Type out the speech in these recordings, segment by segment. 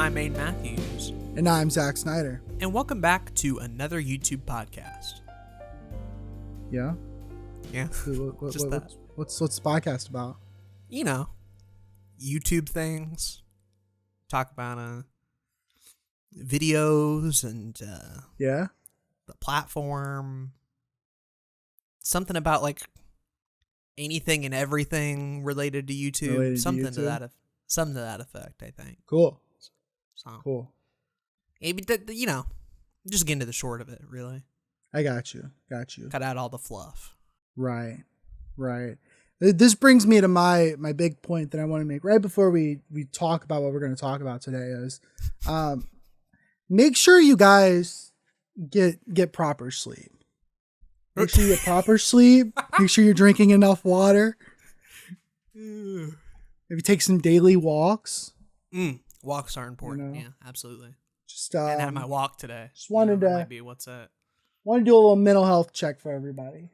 I'm Aden Matthews. And I'm Zach Snyder. And welcome back to another YouTube podcast. Yeah? Yeah. What's the podcast about? You know, YouTube things. Talk about videos and yeah, the platform. Something about like anything and everything related to YouTube. Something to that effect, I think. Cool. So cool. Maybe just get into the short of it, really. I got you. Cut out all the fluff. Right. This brings me to my big point that I want to make right before we talk about what we're going to talk about today is make sure you guys get proper sleep. Make sure you get proper sleep. Make sure you're drinking enough water. Maybe take some daily walks. Walks are important. You know? Yeah, absolutely. Just I had my walk today. Just wanted to might be what's that? Want to do a little mental health check for everybody.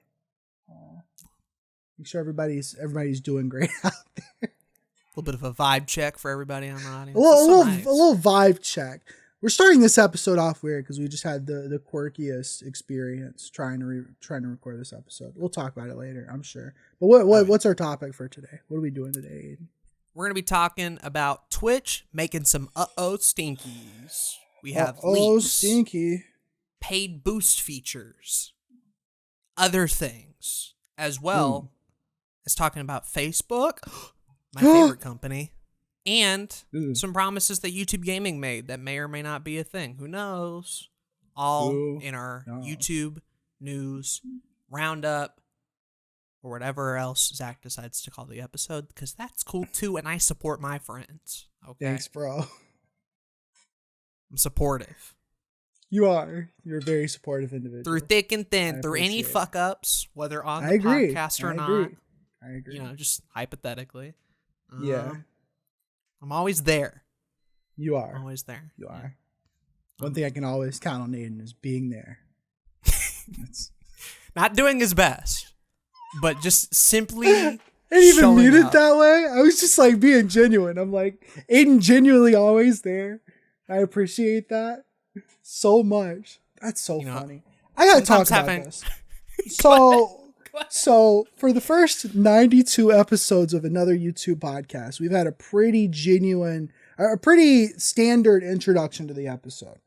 Make sure everybody's doing great out there. A little bit of a vibe check for everybody on the audience. A little vibe check. We're starting this episode off weird because we just had the quirkiest experience trying to record this episode. We'll talk about it later, I'm sure. But what's our topic for today? What are we doing today, Aden? We're going to be talking about Twitch making some stinkies. We have leaks, stinky, paid boost features, other things, as well as talking about Facebook, my favorite company, and some promises that YouTube Gaming made that may or may not be a thing. Who knows? All in our YouTube news roundup, or whatever else Zach decides to call the episode, because that's cool too, and I support my friends. Okay, thanks, bro. I'm supportive. You are. You're a very supportive individual. Through thick and thin, through any fuck ups, whether on the podcast or not. I agree. You know, just hypothetically. Yeah. I'm always there. You are. I'm always there. You are. One thing I can always count on Aden is being there. Not doing his best, but just simply I didn't even mean it up. that way. I was just like being genuine. I'm like, Aden genuinely always there. I appreciate that so much. That's so funny. I gotta talk about this. So for the first 92 episodes of another YouTube podcast, we've had a pretty standard introduction to the episode.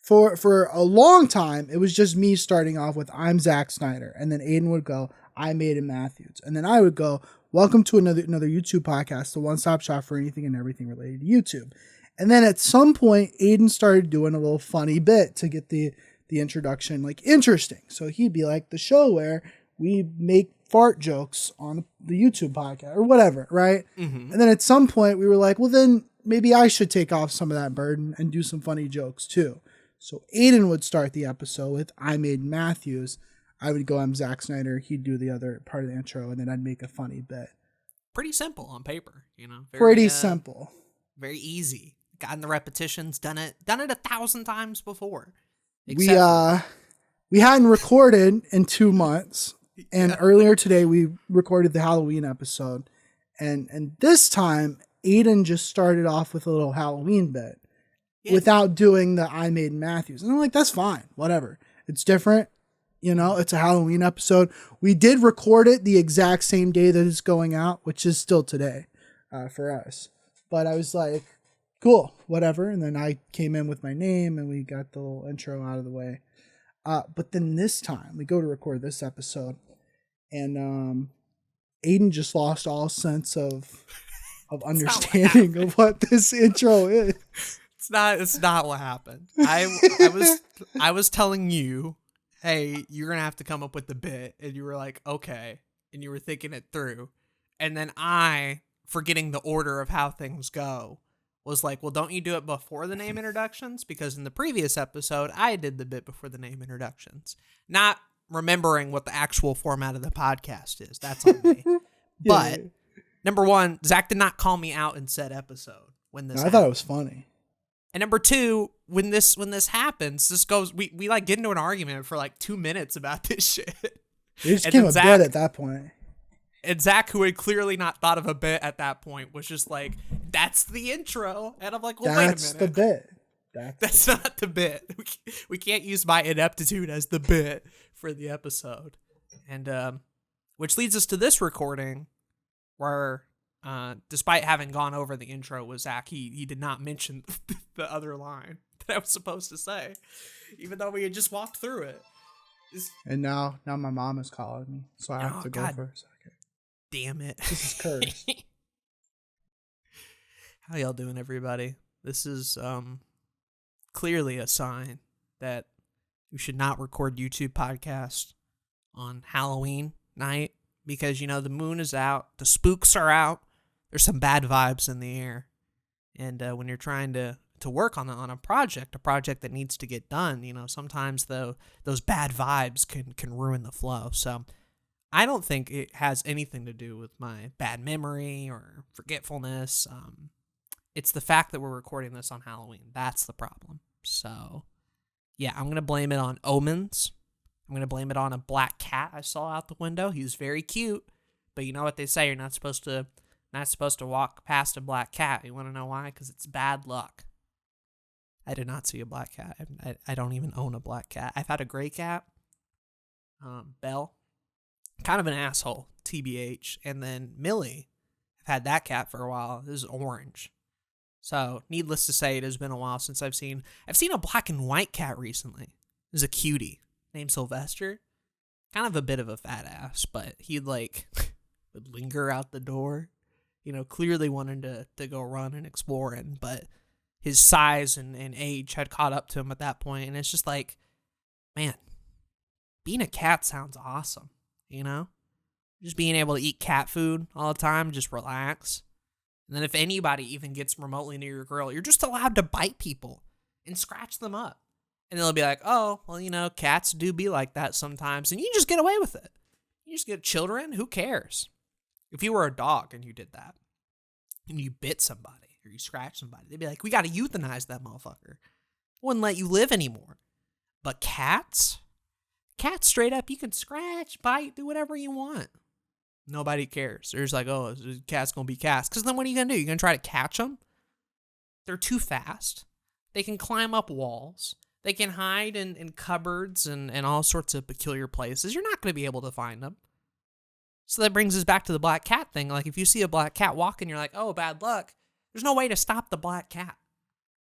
For a long time, it was just me starting off with, I'm Zach Snyder. And then Aden would go, I'm Aden Matthews. And then I would go, welcome to another YouTube podcast, the one-stop shop for anything and everything related to YouTube. And then at some point, Aden started doing a little funny bit to get the introduction like interesting. So he'd be like, the show where we make fart jokes on the YouTube podcast or whatever, right? Mm-hmm. And then at some point we were like, well, then maybe I should take off some of that burden and do some funny jokes too. So Aden would start the episode with, I'm Aden Matthews. I would go, I'm Zach Snyder. He'd do the other part of the intro, and then I'd make a funny bit. Pretty simple on paper, you know? Pretty simple. Very easy. Gotten the repetitions, done it 1,000 times before. We hadn't recorded in 2 months. And earlier today, we recorded the Halloween episode. And this time, Aden just started off with a little Halloween bit without doing the I'm Aden Matthews. And I'm like, that's fine. Whatever. It's different. You know, it's a Halloween episode. We did record it the exact same day that it's going out, which is still today for us. But I was like, cool, whatever. And then I came in with my name and we got the little intro out of the way. But then this time we go to record this episode and Aden just lost all sense of understanding of what this intro is. It's not what happened. I was telling you, hey, you're going to have to come up with the bit. And you were like, okay. And you were thinking it through. And then I, forgetting the order of how things go, was like, well, don't you do it before the name introductions? Because in the previous episode, I did the bit before the name introductions. Not remembering what the actual format of the podcast is. That's on me. But, number one, Zach did not call me out in said episode when this happened. I thought it was funny. And number two, when this happens, this goes, we like get into an argument for like 2 minutes about this shit. It just came a bit at that point. And Zach, who had clearly not thought of a bit at that point, was just like, that's the intro. And I'm like, well, That's wait a minute. the bit. That's not the bit. We can't use my ineptitude as the bit for the episode. And which leads us to this recording where, despite having gone over the intro with Zach, he did not mention the other line that I was supposed to say, even though we had just walked through it. And now my mom is calling me, so I have to go for a second. Damn it. This is cursed. How y'all doing, everybody? This is clearly a sign that you should not record YouTube podcasts on Halloween night because, you know, the moon is out, the spooks are out, there's some bad vibes in the air. And when you're trying to work on a project that needs to get done, you know, sometimes those bad vibes can ruin the flow. So I don't think it has anything to do with my bad memory or forgetfulness. It's the fact that we're recording this on Halloween. That's the problem. So, yeah, I'm going to blame it on omens. I'm going to blame it on a black cat I saw out the window. He was very cute, but you know what they say, you're not supposed to walk past a black cat. You want to know why? Because it's bad luck. I did not see a black cat. I don't even own a black cat. I've had a gray cat, Belle, kind of an asshole, TBH. And then Millie, I've had that cat for a while. This is orange. So, needless to say, it has been a while since I've seen a black and white cat recently. There's a cutie named Sylvester. Kind of a bit of a fat ass, but he'd would linger out the door. You know, clearly wanted to go run and exploring, but his size and age had caught up to him at that point. And it's just like, man, being a cat sounds awesome, you know? Just being able to eat cat food all the time, just relax. And then if anybody even gets remotely near your girl, you're just allowed to bite people and scratch them up. And they'll be like, oh, well, you know, cats do be like that sometimes. And you just get away with it. You just get children. Who cares? If you were a dog and you did that and you bit somebody or you scratched somebody, they'd be like, we got to euthanize that motherfucker. Wouldn't let you live anymore. But cats straight up, you can scratch, bite, do whatever you want. Nobody cares. They're just like, oh, the cat's going to be cats. Because then what are you going to do? You're going to try to catch them? They're too fast. They can climb up walls. They can hide in cupboards and all sorts of peculiar places. You're not going to be able to find them. So that brings us back to the black cat thing. Like, if you see a black cat walking, you're like, oh, bad luck. There's no way to stop the black cat.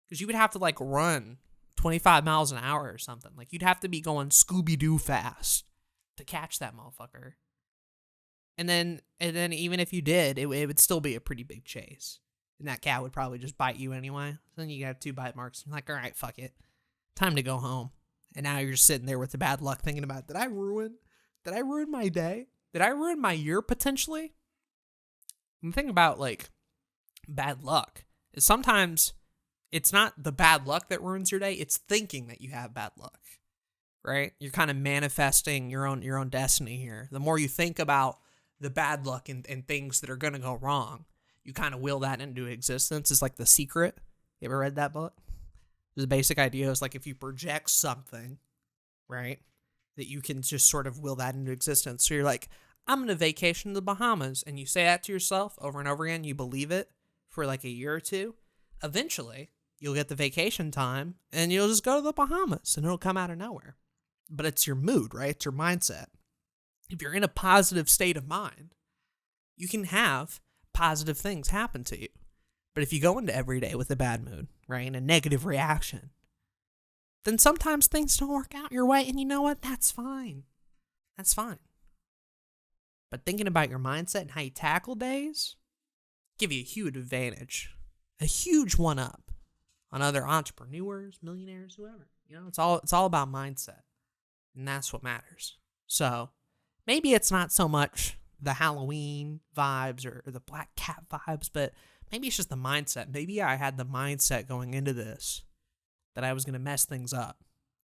Because you would have to, run 25 miles an hour or something. Like, you'd have to be going Scooby-Doo fast to catch that motherfucker. And then even if you did, it would still be a pretty big chase. And that cat would probably just bite you anyway. So then you have 2 bite marks. And you're like, all right, fuck it. Time to go home. And now you're just sitting there with the bad luck thinking about, did I ruin my day? Did I ruin my year potentially? And the thing about bad luck is sometimes it's not the bad luck that ruins your day. It's thinking that you have bad luck, right? You're kind of manifesting your own destiny here. The more you think about the bad luck and things that are going to go wrong, you kind of will that into existence. It's like The Secret. You ever read that book? The basic idea is if you project something, right, that you can just sort of will that into existence. So you're like, I'm going to vacation to the Bahamas. And you say that to yourself over and over again. You believe it for a year or two. Eventually, you'll get the vacation time and you'll just go to the Bahamas and it'll come out of nowhere. But it's your mood, right? It's your mindset. If you're in a positive state of mind, you can have positive things happen to you. But if you go into every day with a bad mood, right, and a negative reaction, then sometimes things don't work out your way. And you know what? That's fine. That's fine. But thinking about your mindset and how you tackle days give you a huge advantage, a huge one-up on other entrepreneurs, millionaires, whoever. You know, it's all about mindset. And that's what matters. So maybe it's not so much the Halloween vibes or the black cat vibes, but maybe it's just the mindset. Maybe I had the mindset going into this that I was going to mess things up.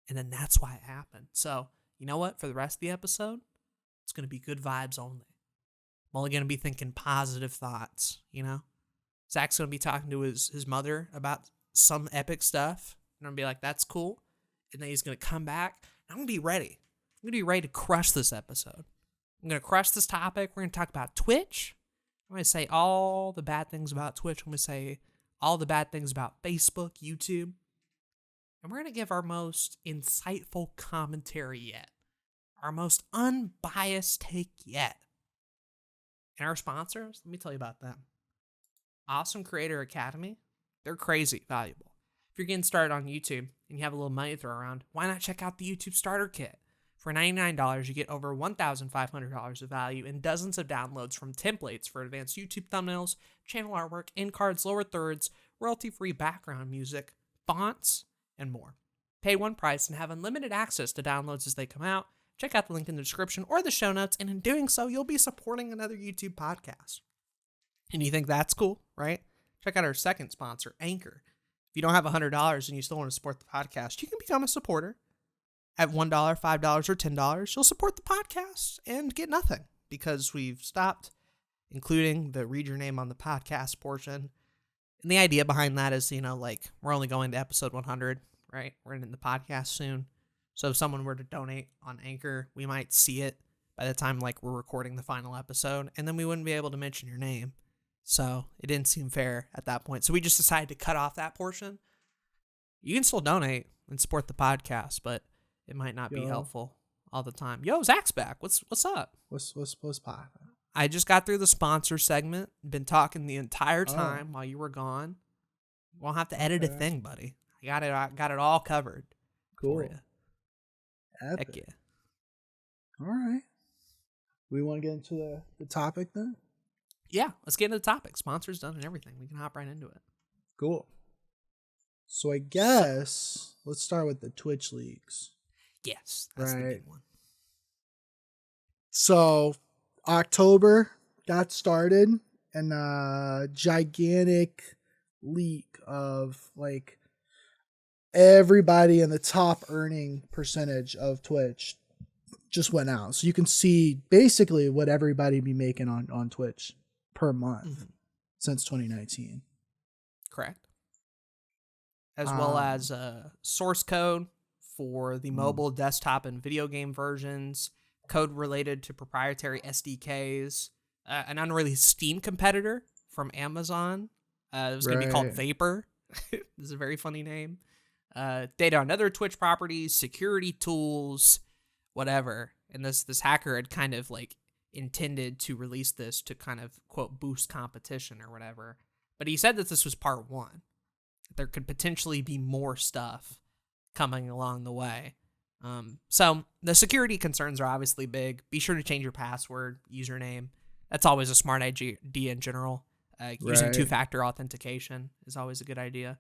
And then that's why it happened. So, you know what? For the rest of the episode, it's going to be good vibes only. I'm only going to be thinking positive thoughts, you know? Zach's going to be talking to his mother about some epic stuff. And I'm going to be like, that's cool. And then he's going to come back. I'm going to be ready. I'm going to be ready to crush this episode. I'm going to crush this topic. We're going to talk about Twitch. I'm going to say all the bad things about Twitch. I'm going to say all the bad things about Facebook, YouTube. And we're going to give our most insightful commentary yet. Our most unbiased take yet. And our sponsors, let me tell you about them. Awesome Creator Academy. They're crazy valuable. If you're getting started on YouTube and you have a little money to throw around, why not check out the YouTube Starter Kit? For $99, you get over $1,500 of value and dozens of downloads from templates for advanced YouTube thumbnails, channel artwork, end cards, lower thirds, royalty-free background music, fonts, and more. Pay one price and have unlimited access to downloads as they come out. Check out the link in the description or the show notes, and in doing so, you'll be supporting another YouTube podcast. And you think that's cool, right? Check out our second sponsor, Anchor. If you don't have $100 and you still want to support the podcast, you can become a supporter. At $1, $5, or $10, you'll support the podcast and get nothing because we've stopped including the read your name on the podcast portion. And the idea behind that is, we're only going to episode 100, right? We're ending the podcast soon. So if someone were to donate on Anchor, we might see it by the time we're recording the final episode, and then we wouldn't be able to mention your name. So it didn't seem fair at that point. So we just decided to cut off that portion. You can still donate and support the podcast, but it might not be helpful all the time. Yo, Zach's back. What's up? What's poppin'? I just got through the sponsor segment. Been talking the entire time while you were gone. Won't have to edit a thing, buddy. I got it all covered. Cool. For you. Heck yeah. All right. We want to get into the topic then? Yeah, let's get into the topic. Sponsors done and everything. We can hop right into it. Cool. So I guess let's start with the Twitch leaks. Yes, that's the big one. So October got started, and a gigantic leak of everybody in the top earning percentage of Twitch just went out. So you can see basically what everybody be making on Twitch per month since 2019. Correct. As well as source code for the mobile, desktop, and video game versions, code related to proprietary SDKs, an unreleased Steam competitor from Amazon. It was going to be called Vapor. This is a very funny name. Data on other Twitch properties, security tools, whatever. And this hacker had kind of intended to release this to kind of, quote, boost competition or whatever. But he said that this was part one. There could potentially be more stuff coming along the way. So the security concerns are obviously big. Be sure to change your password, username. That's always a smart idea in general. Using two-factor authentication is always a good idea.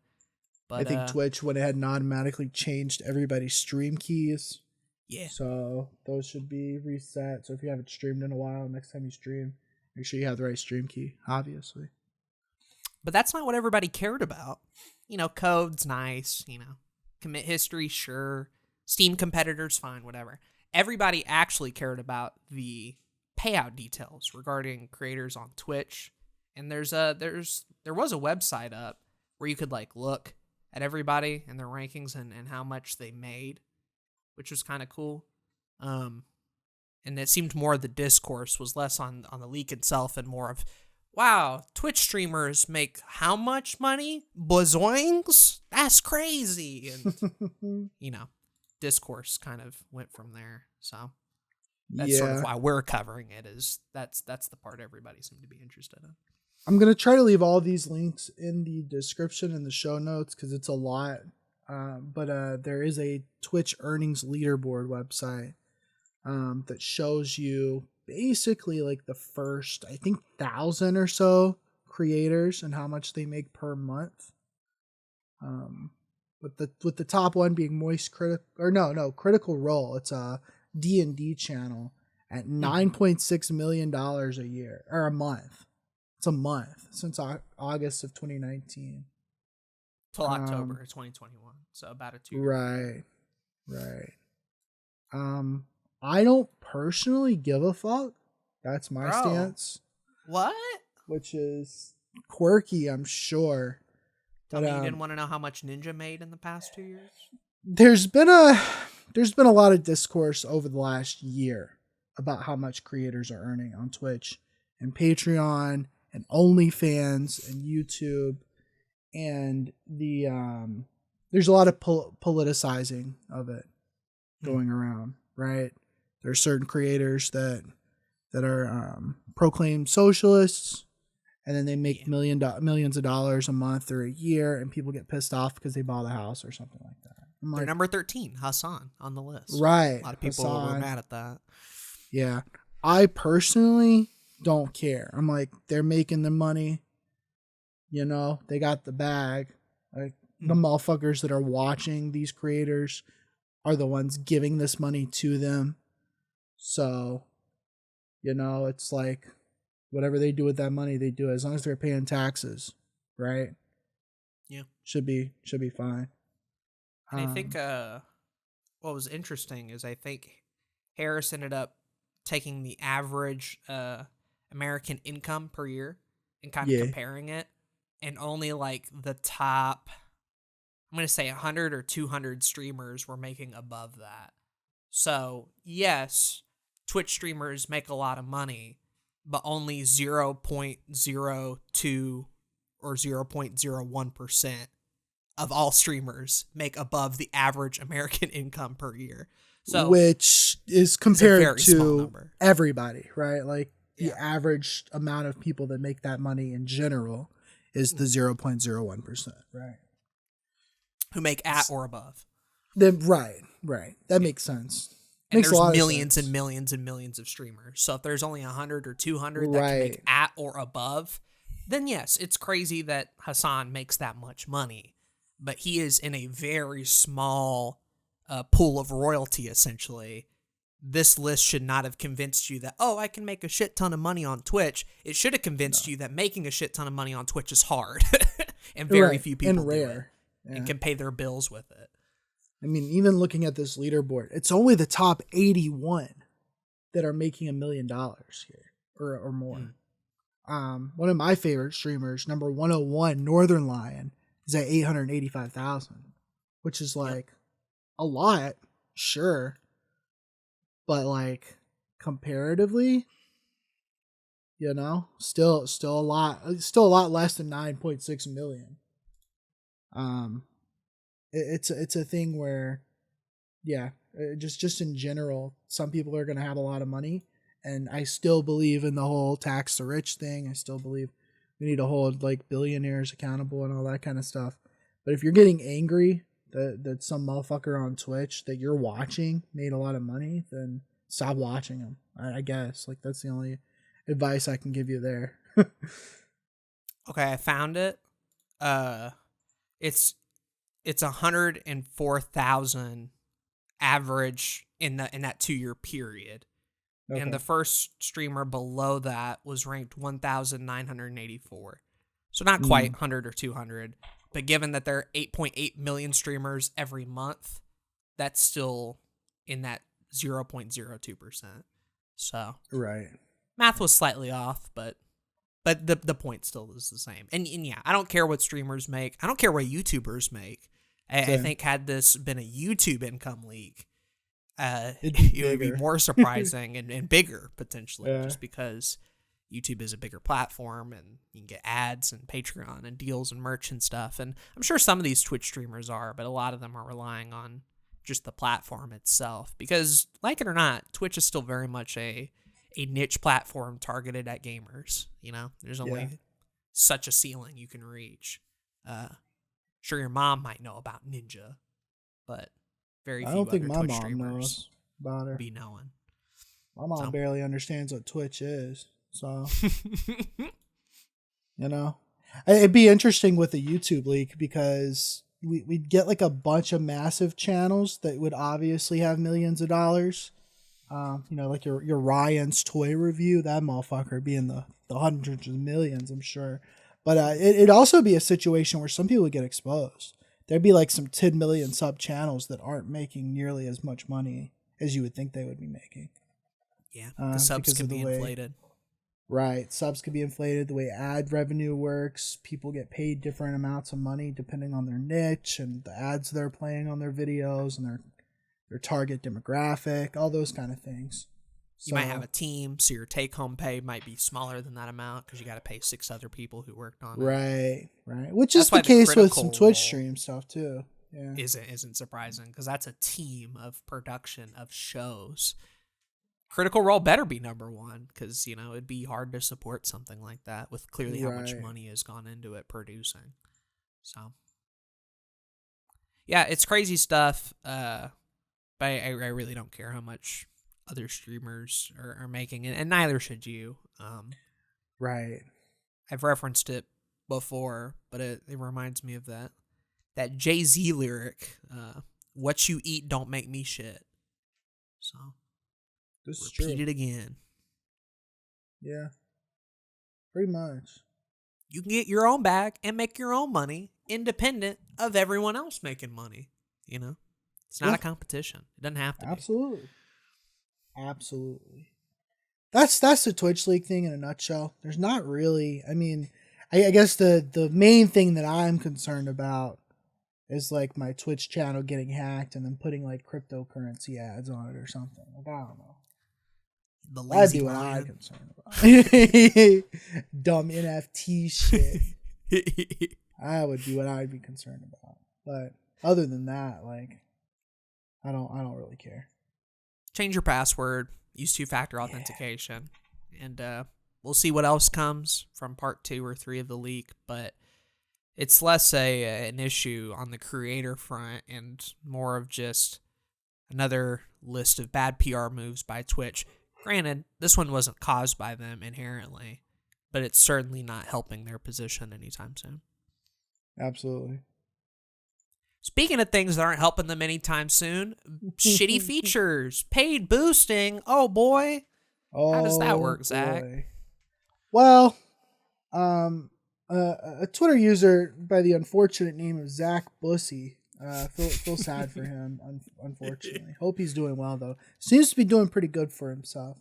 But I think Twitch went ahead and automatically changed everybody's stream keys. Yeah. So those should be reset. So if you haven't streamed in a while, next time you stream, make sure you have the right stream key, obviously. But that's not what everybody cared about. Code's nice, commit history, sure. Steam competitors, fine, whatever. Everybody actually cared about the payout details regarding creators on Twitch. And there was a website up where you could look at everybody and their rankings and how much they made, which was kind of cool. And it seemed more of the discourse was less on the leak itself and more of, wow, Twitch streamers make how much money? Bozoings? That's crazy. And, discourse kind of went from there. So that's sort of why we're covering it, is that's the part everybody seemed to be interested in. I'm going to try to leave all these links in the description and the show notes because it's a lot. But there is a Twitch earnings leaderboard website that shows you basically the first, I think, 1,000 or so creators and how much they make per month. With the top one being Critical Role. It's a D&D channel at $9.6 million a year or a month. It's a month since August of 2019 till October 2021. So about a 2 year. Right. I don't personally give a fuck. That's my stance. What? Which is quirky, I'm sure. Tell me you didn't want to know how much Ninja made in the past 2 years? There's been a lot of discourse over the last year about how much creators are earning on Twitch and Patreon and OnlyFans and YouTube, and there's a lot of politicizing of it going around, right? There are certain creators that are proclaimed socialists, and then they make millions of dollars a month or a year, and people get pissed off because they bought a house or something like that. They're number 13, Hassan, on the list. Right. A lot of people were mad at that. Yeah. I personally don't care. I'm like, they're making the money. You know, they got the bag. Like, the motherfuckers that are watching these creators are the ones giving this money to them. So, you know, it's like, whatever they do with that money, they do it as long as they're paying taxes, right? Yeah. Should be fine. And I think what was interesting is I think Harris ended up taking the average American income per year and kind of comparing it, and only like the top, I'm going to say 100 or 200 streamers were making above that. So, yes, Twitch streamers make a lot of money, but only 0.02 or 0.01% of all streamers make above the average American income per year. So, which is compared to everybody, right? Like, the average amount of people that make that money in general is the 0.01%, right? Who make at or above. Right. That makes sense. And there's millions and millions and millions of streamers. So if there's only 100 or 200 that can make at or above, then yes, it's crazy that Hassan makes that much money. But he is in a very small pool of royalty, essentially. This list should not have convinced you that, oh, I can make a shit ton of money on Twitch. It should have convinced you that making a shit ton of money on Twitch is hard. And very few people do it and can pay their bills with it. I mean, even looking at this leaderboard, it's only the top 81 that are making $1 million here or more. One of my favorite streamers, number 101, Northern Lion, is at 885,000, which is like a lot, sure, but like comparatively, you know, still a lot less than 9.6 million. It's a thing where, just in general, some people are going to have a lot of money, and I still believe in the whole tax the rich thing. I still believe we need to hold like billionaires accountable and all that kind of stuff. But if you're getting angry that some motherfucker on Twitch that you're watching made a lot of money, then stop watching him. I guess like that's the only advice I can give you there. Okay, I found it. It's 104,000 average in that 2-year period. Okay. And the first streamer below that was ranked 1,984. So not quite 100 or 200, but given that there are 8.8 million streamers every month, that's still in that 0.02%. So math was slightly off, but the point still is the same. And yeah, I don't care what streamers make. I don't care what YouTubers make. I think had this been a YouTube income league, it would be more surprising and bigger potentially, just because YouTube is a bigger platform and you can get ads and Patreon and deals and merch and stuff. And I'm sure some of these Twitch streamers are, but a lot of them are relying on just the platform itself, because like it or not, Twitch is still very much a niche platform targeted at gamers. You know, there's only such a ceiling you can reach. Sure, your mom might know about Ninja, but very few other Twitch streamers knows about her. Be knowing. My mom barely understands what Twitch is, so you know, it'd be interesting with the YouTube leak, because we'd get like a bunch of massive channels that would obviously have millions of dollars. You know, like your Ryan's toy review, that motherfucker be in the hundreds of millions, I'm sure. But it'd also be a situation where some people would get exposed. There'd be like some 10 million sub channels that aren't making nearly as much money as you would think they would be making. Yeah, the subs can be inflated. Right, subs could be inflated. The way ad revenue works, people get paid different amounts of money depending on their niche and the ads they're playing on their videos and their target demographic, all those kind of things. You might have a team, so your take-home pay might be smaller than that amount because you got to pay 6 other people who worked on it. Right. Which That's is why the case with critical some Twitch role stream stuff too. Yeah. Isn't surprising because that's a team of production of shows. Critical Role better be number one because, it'd be hard to support something like that with clearly how much money has gone into it producing. So, yeah, it's crazy stuff, but I really don't care how much other streamers are making, and neither should you. Right. I've referenced it before, but it reminds me of that Jay-Z lyric, what you eat don't make me shit. So, repeat it again. Yeah. Pretty much. You can get your own bag and make your own money independent of everyone else making money. It's not a competition. It doesn't have to be. Absolutely. That's the Twitch League thing in a nutshell. There's not really, I guess the main thing that I'm concerned about is like my Twitch channel getting hacked and then putting like cryptocurrency ads on it or something. Like, I don't know. That'd be what I'm concerned about. Dumb NFT shit. I would be what I'd be concerned about. But other than that, like, I don't really care. Change your password. Use 2-factor authentication, and we'll see what else comes from part 2 or 3 of the leak. But it's less an issue on the creator front and more of just another list of bad PR moves by Twitch. Granted, this one wasn't caused by them inherently, but it's certainly not helping their position anytime soon. Absolutely. Speaking of things that aren't helping them anytime soon, shitty features, paid boosting. Oh boy. How does that work, Zach? Well, a Twitter user by the unfortunate name of Zach Bussy. Feel sad for him, unfortunately. Hope he's doing well, though. Seems to be doing pretty good for himself.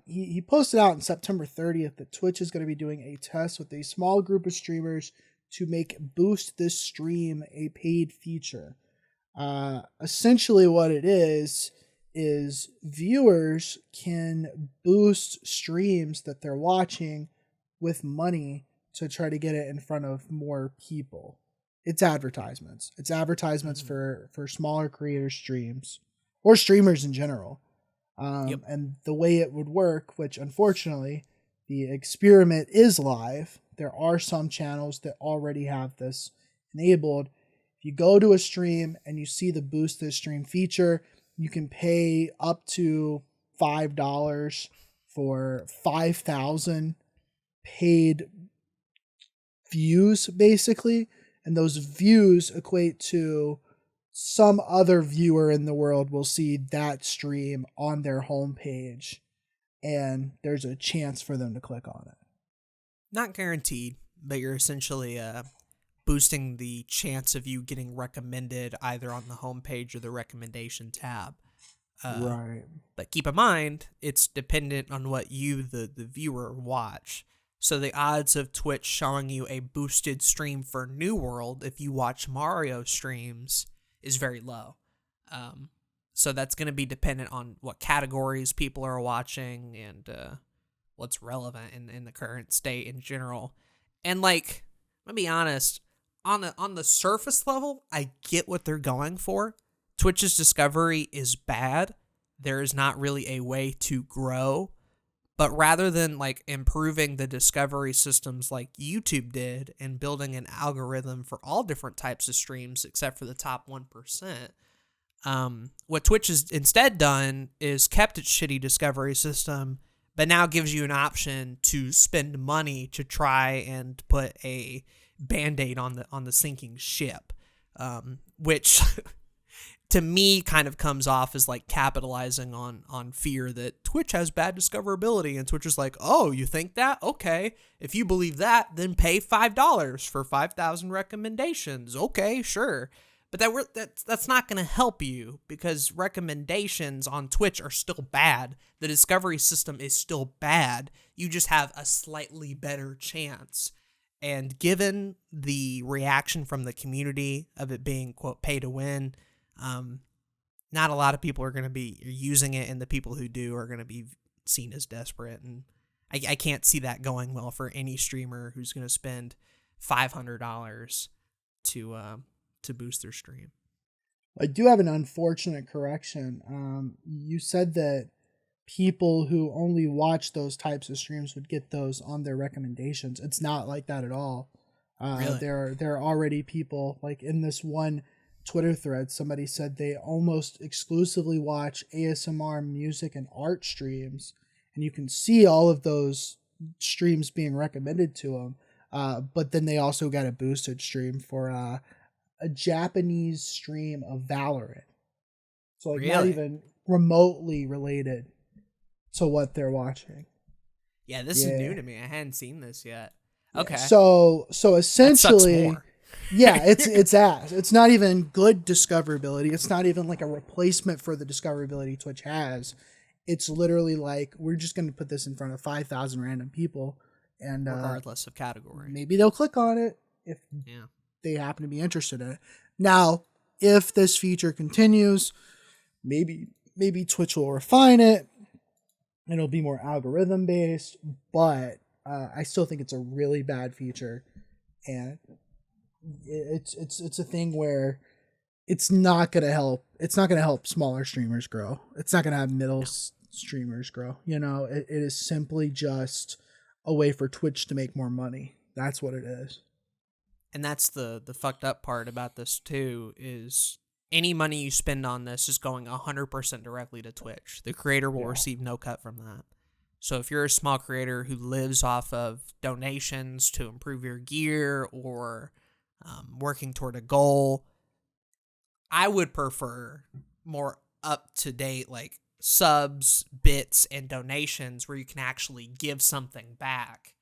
He posted out on September 30th that Twitch is going to be doing a test with a small group of streamers to make Boost This Stream a paid feature. Essentially what it is viewers can boost streams that they're watching with money to try to get it in front of more people. It's advertisements. It's advertisements for smaller creator streams or streamers in general. And the way it would work, which unfortunately the experiment is live. There are some channels that already have this enabled. If you go to a stream and you see the Boost This Stream feature, you can pay up to $5 for 5,000 paid views, basically. And those views equate to some other viewer in the world will see that stream on their homepage, and there's a chance for them to click on it. Not guaranteed, but you're essentially boosting the chance of you getting recommended either on the homepage or the recommendation tab. Right. But keep in mind, it's dependent on what you, the viewer, watch. So the odds of Twitch showing you a boosted stream for New World if you watch Mario streams is very low. So that's going to be dependent on what categories people are watching and what's relevant in the current state in general. And like, let me be honest, on the surface level, I get what they're going for. Twitch's discovery is bad. There is not really a way to grow. But rather than like improving the discovery systems like YouTube did and building an algorithm for all different types of streams except for the top 1%, what Twitch has instead done is kept its shitty discovery system, but now gives you an option to spend money to try and put a Band-Aid on the sinking ship, which to me kind of comes off as like capitalizing on fear that Twitch has bad discoverability, and Twitch is like, oh, you think that? Okay, if you believe that, then pay $5 for 5,000 recommendations. Okay, sure. But that's not going to help you because recommendations on Twitch are still bad. The discovery system is still bad. You just have a slightly better chance. And given the reaction from the community of it being, quote, pay to win, not a lot of people are going to be using it, and the people who do are going to be seen as desperate. And I can't see that going well for any streamer who's going to spend $500 to boost their stream. I do have an unfortunate correction. You said that people who only watch those types of streams would get those on their recommendations. It's not like that at all. Really? There are already people, like in this one Twitter thread, somebody said they almost exclusively watch ASMR music and art streams, and you can see all of those streams being recommended to them. But then they also got a boosted stream for a Japanese stream of Valorant. So like not even remotely related to what they're watching. Yeah, this is new to me. I hadn't seen this yet. Okay. Yeah, so essentially, yeah, it's ass. It's not even good discoverability. It's not even like a replacement for the discoverability Twitch has. It's literally like, we're just going to put this in front of 5,000 random people, and regardless of category, maybe they'll click on it if they happen to be interested in it. Now, if this feature continues, maybe Twitch will refine it. It'll be more algorithm based, but I still think it's a really bad feature, and it's a thing where it's not gonna help. It's not gonna help smaller streamers grow. It's not gonna have middle streamers grow. You know, it is simply just a way for Twitch to make more money. That's what it is. And that's the fucked up part about this too, is any money you spend on this is going 100% directly to Twitch. The creator will receive no cut from that. So if you're a small creator who lives off of donations to improve your gear or working toward a goal, I would prefer more up-to-date like subs, bits, and donations where you can actually give something back,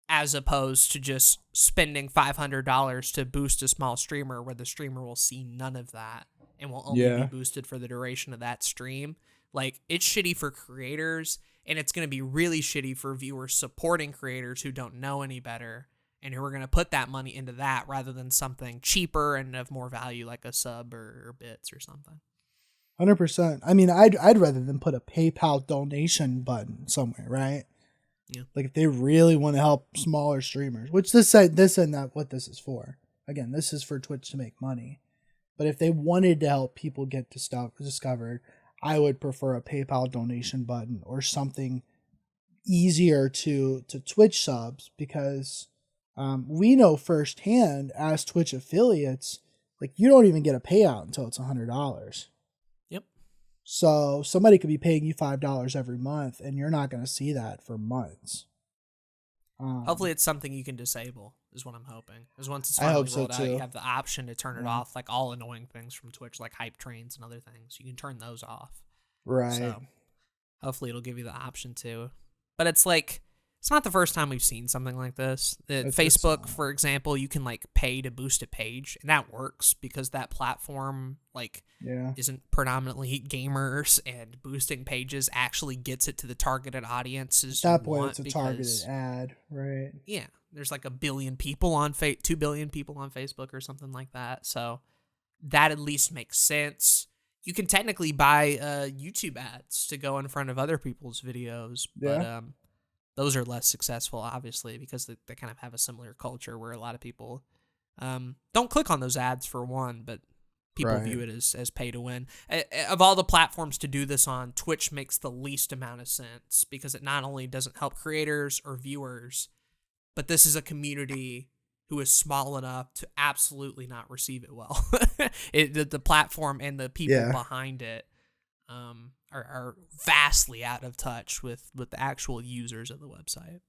as opposed to just spending $500 to boost a small streamer where the streamer will see none of that and will only be boosted for the duration of that stream. Like, it's shitty for creators, and it's going to be really shitty for viewers supporting creators who don't know any better and who are going to put that money into that rather than something cheaper and of more value like a sub or bits or something. 100%. I mean, I'd rather than put a PayPal donation button somewhere, right? Yeah. Like if they really want to help smaller streamers, which this and that what this is for. Again, this is for Twitch to make money. But if they wanted to help people get discovered, I would prefer a PayPal donation button or something easier to Twitch subs, because we know firsthand as Twitch affiliates, like you don't even get a payout until it's $100. Yep. So somebody could be paying you $5 every month, and you're not going to see that for months. Hopefully it's something you can disable, is what I'm hoping. Because once it's finally rolled out, you have the option to turn it off, like all annoying things from Twitch, like hype trains and other things. You can turn those off. Right. So hopefully it'll give you the option to. But it's like, it's not the first time we've seen something like this. Facebook, for example, you can like pay to boost a page, and that works because that platform isn't predominantly gamers, and boosting pages actually gets it to the targeted audiences. At that point, it's a targeted ad, right? Yeah, there's like 1 billion people on 2 billion people on Facebook or something like that. So that at least makes sense. You can technically buy YouTube ads to go in front of other people's videos, but those are less successful, obviously, because they kind of have a similar culture where a lot of people don't click on those ads for one, but people view it as pay to win. Of all the platforms to do this on, Twitch makes the least amount of sense because it not only doesn't help creators or viewers, but this is a community who is small enough to absolutely not receive it well. The platform and the people behind it are vastly out of touch with the actual users of the website.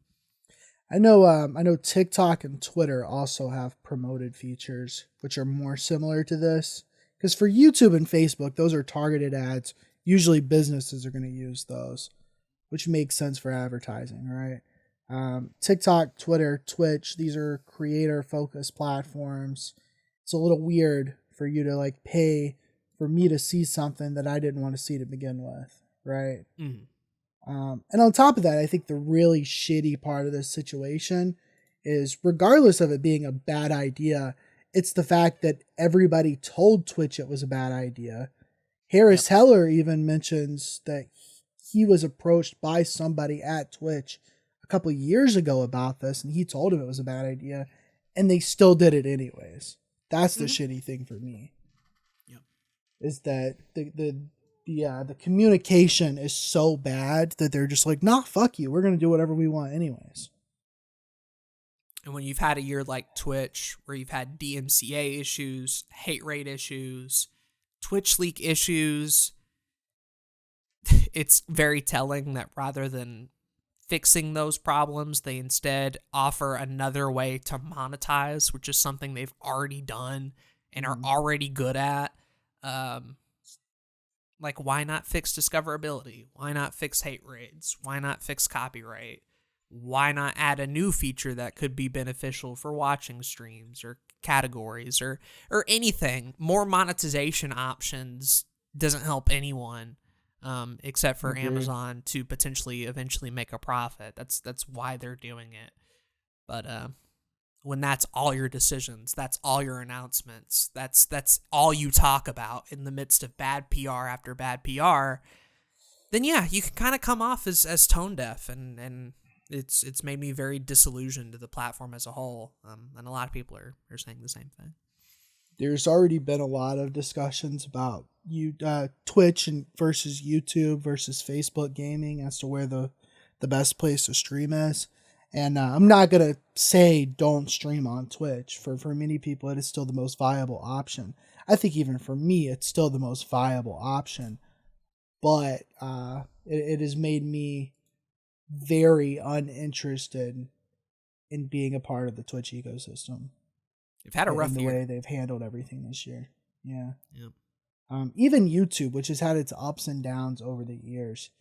I know TikTok and Twitter also have promoted features which are more similar to this. Because for YouTube and Facebook, those are targeted ads. Usually businesses are going to use those, which makes sense for advertising, right? TikTok, Twitter, Twitch, these are creator-focused platforms. It's a little weird for you to like pay for me to see something that I didn't want to see to begin with, right? Mm-hmm. And on top of that, I think the really shitty part of this situation is, regardless of it being a bad idea, it's the fact that everybody told Twitch it was a bad idea. Harris Heller even mentions that he was approached by somebody at Twitch a couple years ago about this, and he told him it was a bad idea, and they still did it anyways. That's the shitty thing for me. Yep. Is that the communication is so bad that they're just like, nah, fuck you. We're gonna do whatever we want anyways. And when you've had a year like Twitch, where you've had DMCA issues, hate rate issues, Twitch leak issues, it's very telling that rather than fixing those problems, they instead offer another way to monetize, which is something they've already done and are already good at. Like, why not fix discoverability? Why not fix hate rates? Why not fix copyright? Why not add a new feature that could be beneficial for watching streams or categories or anything? More monetization options doesn't help anyone. Except for Amazon to potentially eventually make a profit. That's why they're doing it. But when that's all your decisions, that's all your announcements, that's all you talk about in the midst of bad PR after bad PR, then yeah, you can kind of come off as tone deaf, and it's made me very disillusioned to the platform as a whole. And a lot of people are saying the same thing. There's already been a lot of discussions about Twitch versus YouTube versus Facebook gaming as to where the best place to stream is. And I'm not going to say don't stream on Twitch. For many people, it is still the most viable option. I think even for me, it's still the most viable option. But it has made me very uninterested in being a part of the Twitch ecosystem. They've had a rough year. The way they've handled everything this year. Yeah. Yep. Even YouTube, which has had its ups and downs over the years,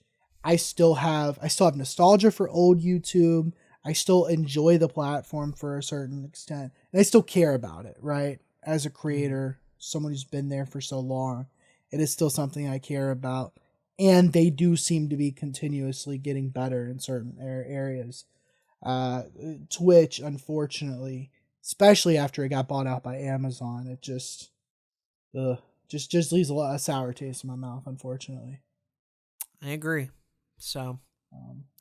I still have nostalgia for old YouTube. I still enjoy the platform for a certain extent, and I still care about it, right? As a creator, someone who's been there for so long, it is still something I care about, and they do seem to be continuously getting better in certain areas. Twitch, unfortunately, especially after it got bought out by Amazon, it just leaves a sour taste in my mouth, unfortunately. I agree. So,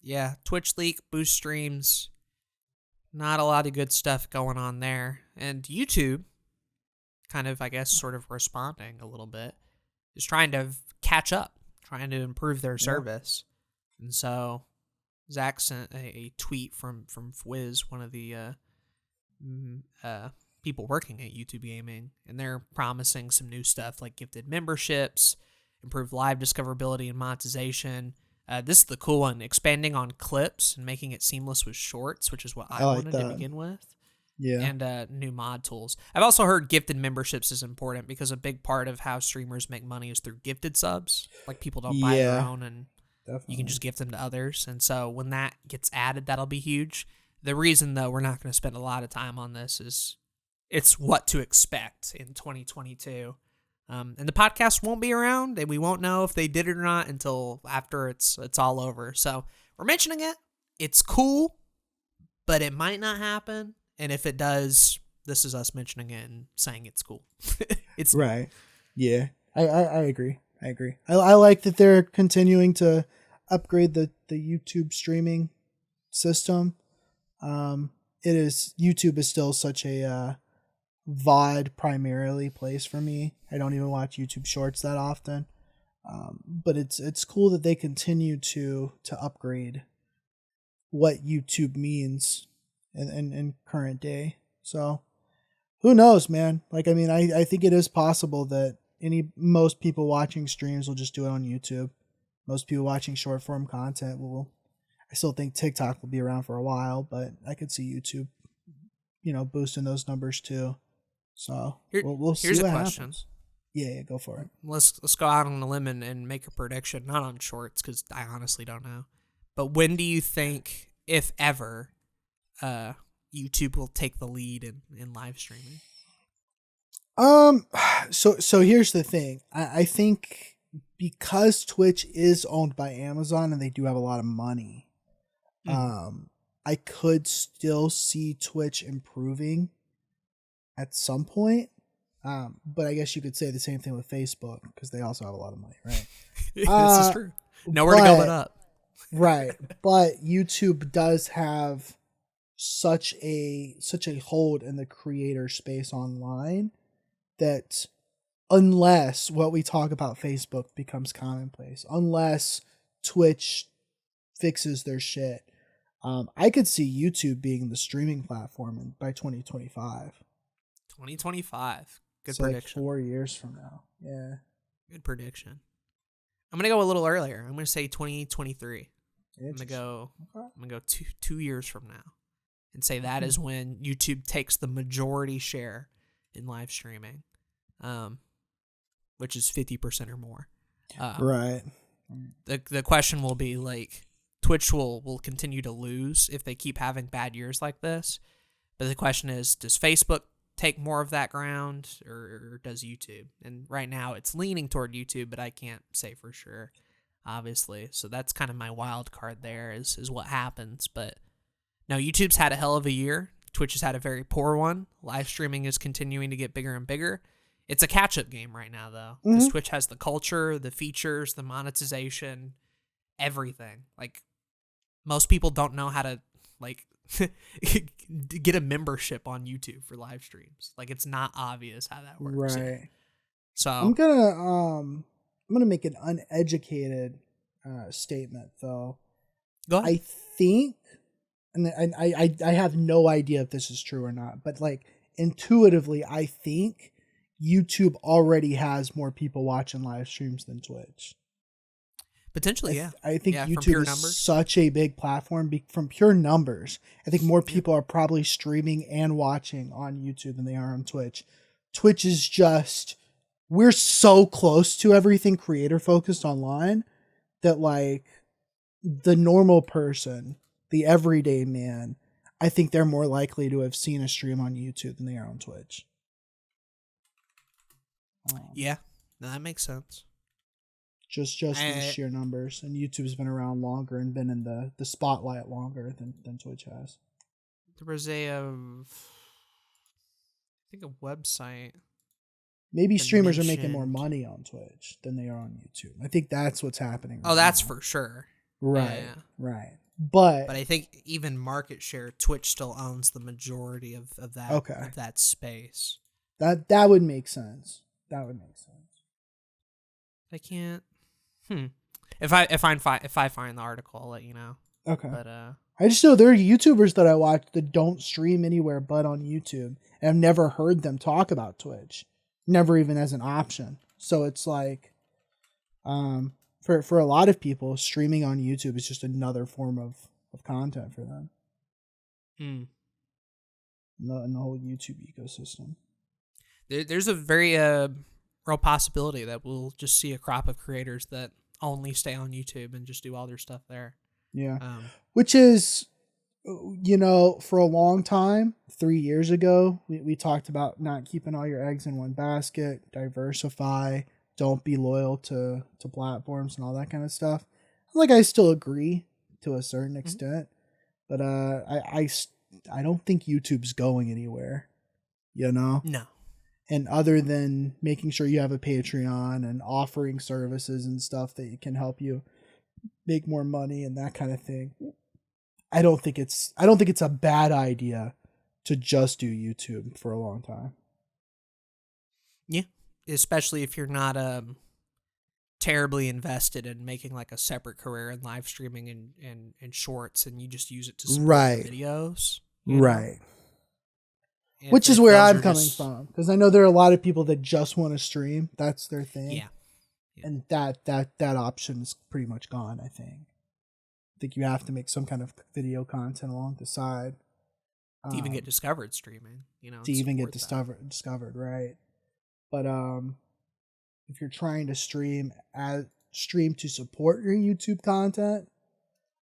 yeah, Twitch leak, boost streams, not a lot of good stuff going on there. And YouTube, kind of, I guess, sort of responding a little bit, is trying to catch up, trying to improve their service. And so, Zach sent a tweet from Fwiz, one of the people working at YouTube Gaming, and they're promising some new stuff like gifted memberships, improved live discoverability and monetization. This is the cool one, expanding on clips and making it seamless with shorts, which is what I wanted to begin with. Yeah. And new mod tools. I've also heard gifted memberships is important because a big part of how streamers make money is through gifted subs. Like, people don't buy their own, and you can just gift them to others. And so when that gets added, that'll be huge. The reason, though, we're not going to spend a lot of time on this is it's what to expect in 2022. And the podcast won't be around, and we won't know if they did it or not until after it's all over. So we're mentioning it. It's cool, but it might not happen. And if it does, this is us mentioning it and saying it's cool. It's right. Yeah, I agree. I like that they're continuing to upgrade the YouTube streaming system. YouTube is still such a VOD primarily place for me. I don't even watch YouTube Shorts that often. But it's cool that they continue to upgrade what YouTube means in current day. So who knows, man? Like, I mean, I think it is possible that most people watching streams will just do it on YouTube. Most people watching short form content I still think TikTok will be around for a while, but I could see YouTube, boosting those numbers too. So we'll see what happens. Yeah, go for it. Let's go out on a limb and make a prediction, not on shorts, because I honestly don't know. But when do you think, if ever, YouTube will take the lead in live streaming? So here's the thing. I think because Twitch is owned by Amazon and they do have a lot of money, I could still see Twitch improving at some point. But I guess you could say the same thing with Facebook because they also have a lot of money, right? This is true. Nowhere to go but up. Right. But YouTube does have such a hold in the creator space online that unless what we talk about Facebook becomes commonplace, unless Twitch fixes their shit, I could see YouTube being the streaming platform by 2025. 2025. Good so prediction. Like 4 years from now. Yeah. Good prediction. I'm gonna go a little earlier. I'm gonna say 2023. I'm gonna go 2 years from now, and say that is when YouTube takes the majority share in live streaming, which is 50% or more. Right. The question will be like Twitch will continue to lose if they keep having bad years like this, but the question is, does Facebook take more of that ground or does YouTube? And right now it's leaning toward YouTube, but I can't say for sure, obviously. So that's kind of my wild card there is what happens. But no, YouTube's had a hell of a year. Twitch has had a very poor one. Live streaming is continuing to get bigger and bigger. It's a catch-up game right now, though, because Twitch has the culture, the features, the monetization, everything. Like, most people don't know how to, like, get a membership on YouTube for live streams. Like, it's not obvious how that works. Right. So I'm gonna make an uneducated statement though. Go ahead. I think, and I have no idea if this is true or not, but like intuitively, I think YouTube already has more people watching live streams than Twitch. Potentially, yeah. I think YouTube is such a big platform from pure numbers. I think more people are probably streaming and watching on YouTube than they are on Twitch. Twitch is just, we're so close to everything creator focused online that like the normal person, the everyday man, I think they're more likely to have seen a stream on YouTube than they are on Twitch. Yeah, no, that makes sense. Just these sheer numbers, and YouTube's been around longer and been in the spotlight longer than Twitch has. There was I think a website. Maybe streamers are making more money on Twitch than they are on YouTube. I think that's what's happening. Oh, that's for sure. Right, right. But I think even market share, Twitch still owns the majority of that of that space. That would make sense. That would make sense. I can't. If I find the article, I'll let you know. Okay. But I just know there are YouTubers that I watch that don't stream anywhere but on YouTube, and I've never heard them talk about Twitch, never even as an option. So it's like, for a lot of people, streaming on YouTube is just another form of content for them. In the whole YouTube ecosystem. There's a very real possibility that we'll just see a crop of creators that only stay on YouTube and just do all their stuff there. Yeah. Which is, for a long time, 3 years ago, we talked about not keeping all your eggs in one basket, diversify, don't be loyal to platforms and all that kind of stuff. Like, I still agree to a certain extent, but I don't think YouTube's going anywhere, No. And other than making sure you have a Patreon and offering services and stuff that can help you make more money and that kind of thing, I don't think it's a bad idea to just do YouTube for a long time. Yeah, especially if you're not terribly invested in making like a separate career in live streaming and shorts, and you just use it to support videos. Right. Which is where I'm coming from, because I know there are a lot of people that just want to stream. That's their thing. Yeah. And that option is pretty much gone, I think. I think you have to make some kind of video content along the side. To even get discovered streaming, To even get discovered, right. But if you're trying to stream to support your YouTube content,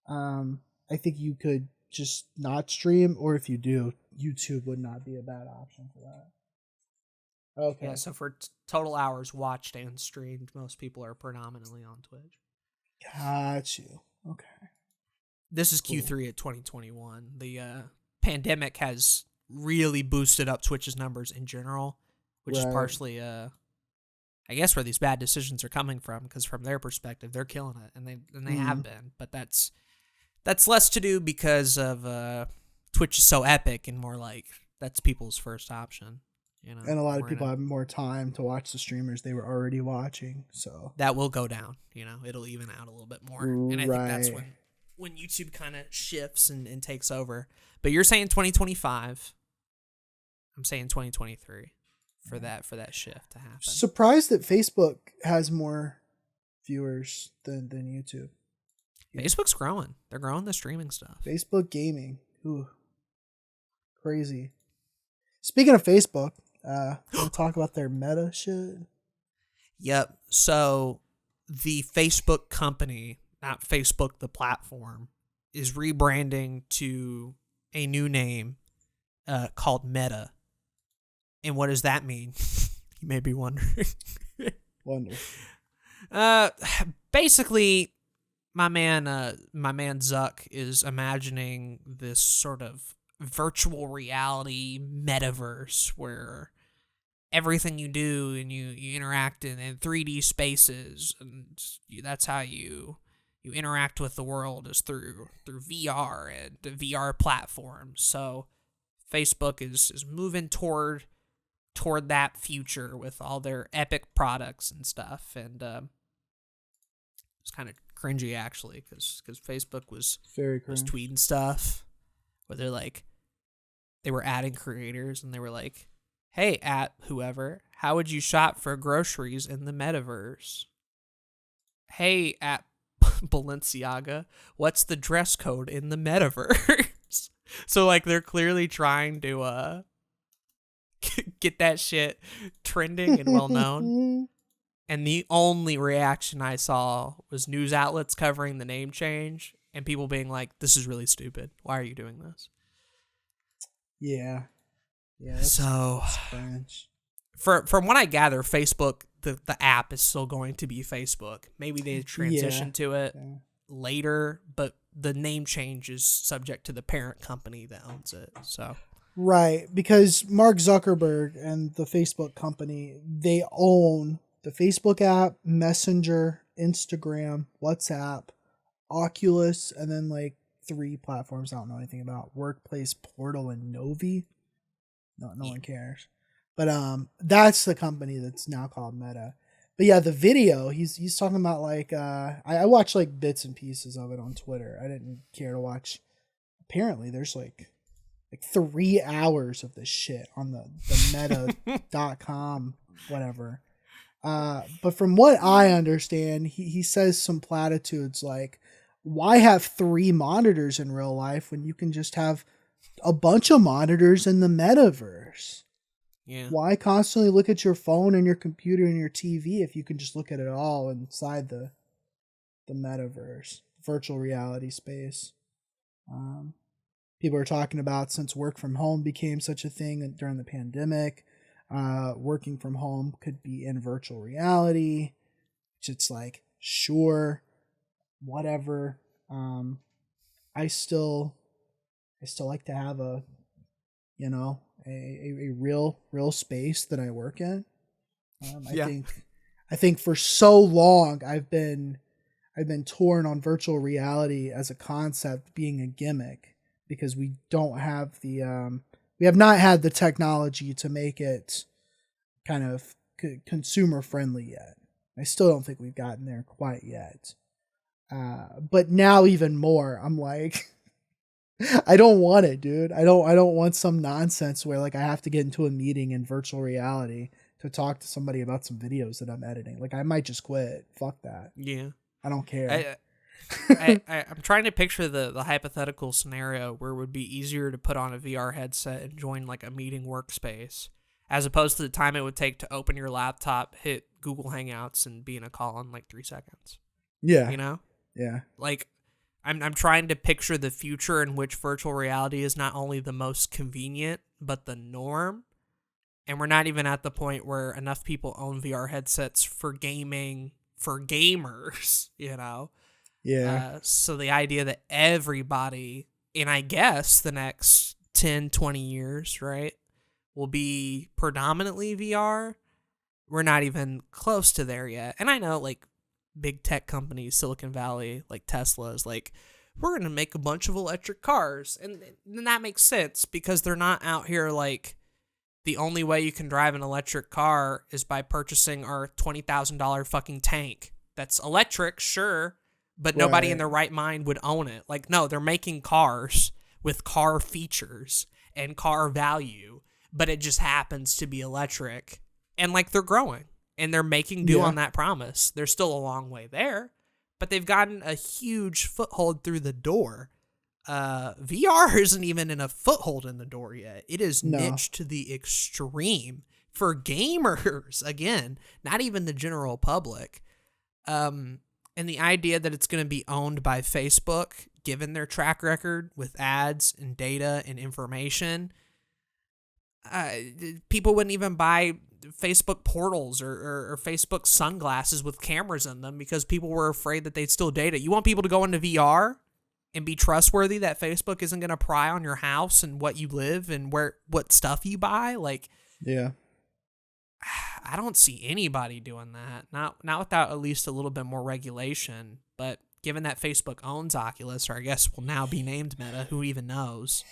I think you could just not stream, or if you do, YouTube would not be a bad option for that. Okay. Yeah, so for total hours watched and streamed, most people are predominantly on Twitch. Got you. Okay. This is Q3 of 2021. The pandemic has really boosted up Twitch's numbers in general, which is partially I guess where these bad decisions are coming from, because from their perspective, they're killing it, and they have been. But that's less to do because of Twitch is so epic, and more like that's people's first option. And a lot of people have more time to watch the streamers they were already watching, so that will go down. It'll even out a little bit more, and I think that's when YouTube kind of shifts and takes over. But you're saying 2025. I'm saying 2023 for that shift to happen. Surprised that Facebook has more viewers than YouTube. Facebook's growing. They're growing the streaming stuff. Facebook gaming. Ooh. Crazy. Speaking of Facebook, we'll talk about their meta shit. Yep. So the Facebook company, not Facebook the platform, is rebranding to a new name called Meta. And what does that mean? You may be wondering. Basically, my man Zuck is imagining this sort of virtual reality metaverse where everything you do and you interact in 3D spaces, and that's how you interact with the world is through VR and VR platforms. So Facebook is moving toward that future with all their epic products and stuff, and it's kind of cringy actually, because Facebook was tweeting stuff where they were adding creators, and they were like, hey, at whoever, how would you shop for groceries in the metaverse? Hey, at Balenciaga, what's the dress code in the metaverse? So they're clearly trying to get that shit trending and well known. And the only reaction I saw was news outlets covering the name change and people being like, this is really stupid. Why are you doing this? Yeah. So from what I gather, Facebook, the app is still going to be Facebook. Maybe they transition to it later, but the name change is subject to the parent company that owns it. So right, because Mark Zuckerberg and the Facebook company, they own the Facebook app, Messenger, Instagram, WhatsApp, Oculus, and then 3 platforms I don't know anything about: Workplace, Portal, and Novi. No one cares. But that's the company that's now called Meta. But yeah, the video, he's talking about I watched bits and pieces of it on Twitter. I didn't care to watch. Apparently there's 3 hours of this shit on the meta.com whatever. But from what I understand, he says some platitudes like, why have 3 monitors in real life when you can just have a bunch of monitors in the metaverse? Yeah. Why constantly look at your phone and your computer and your TV if you can just look at it all inside the metaverse, virtual reality space? People are talking about, since work from home became such a thing during the pandemic, working from home could be in virtual reality. It's sure, whatever. I still like to have a real space that I work in. I think for so long I've been torn on virtual reality as a concept being a gimmick, because we don't have we have not had the technology to make it kind of consumer friendly yet. I still don't think we've gotten there quite yet. But now even more, I'm like, I don't want it, dude. I don't want some nonsense where I have to get into a meeting in virtual reality to talk to somebody about some videos that I'm editing. I might just quit. Fuck that. Yeah. I don't care. I'm trying to picture the hypothetical scenario where it would be easier to put on a VR headset and join a meeting workspace, as opposed to the time it would take to open your laptop, hit Google Hangouts, and be in a call in 3 seconds. Yeah. Yeah. I'm trying to picture the future in which virtual reality is not only the most convenient, but the norm. And we're not even at the point where enough people own VR headsets for gaming, for gamers, Yeah. So the idea that everybody, in I guess the next 10, 20 years, right, will be predominantly VR. We're not even close to there yet. And I know, like, big tech companies, Silicon Valley, like Tesla, is like, we're going to make a bunch of electric cars. And that makes sense because they're not out here like, the only way you can drive an electric car is by purchasing our $20,000 fucking tank. That's electric, sure, but nobody in their right mind would own it. Like, no, they're making cars with car features and car value, but it just happens to be electric. And, like, they're growing, and they're making do on that promise. They're still a long way there, but they've gotten a huge foothold through the door. VR isn't even in a foothold in the door yet. It is niched to the extreme for gamers. Again, not even the general public. And the idea that it's going to be owned by Facebook, given their track record with ads and data and information, people wouldn't even buy Facebook portals or Facebook sunglasses with cameras in them because people were afraid that they'd steal data. You want people to go into VR and be trustworthy that Facebook isn't going to pry on your house and what you live and what stuff you buy? Like, yeah, I don't see anybody doing that. Not without at least a little bit more regulation. But given that Facebook owns Oculus, or I guess will now be named Meta, who even knows?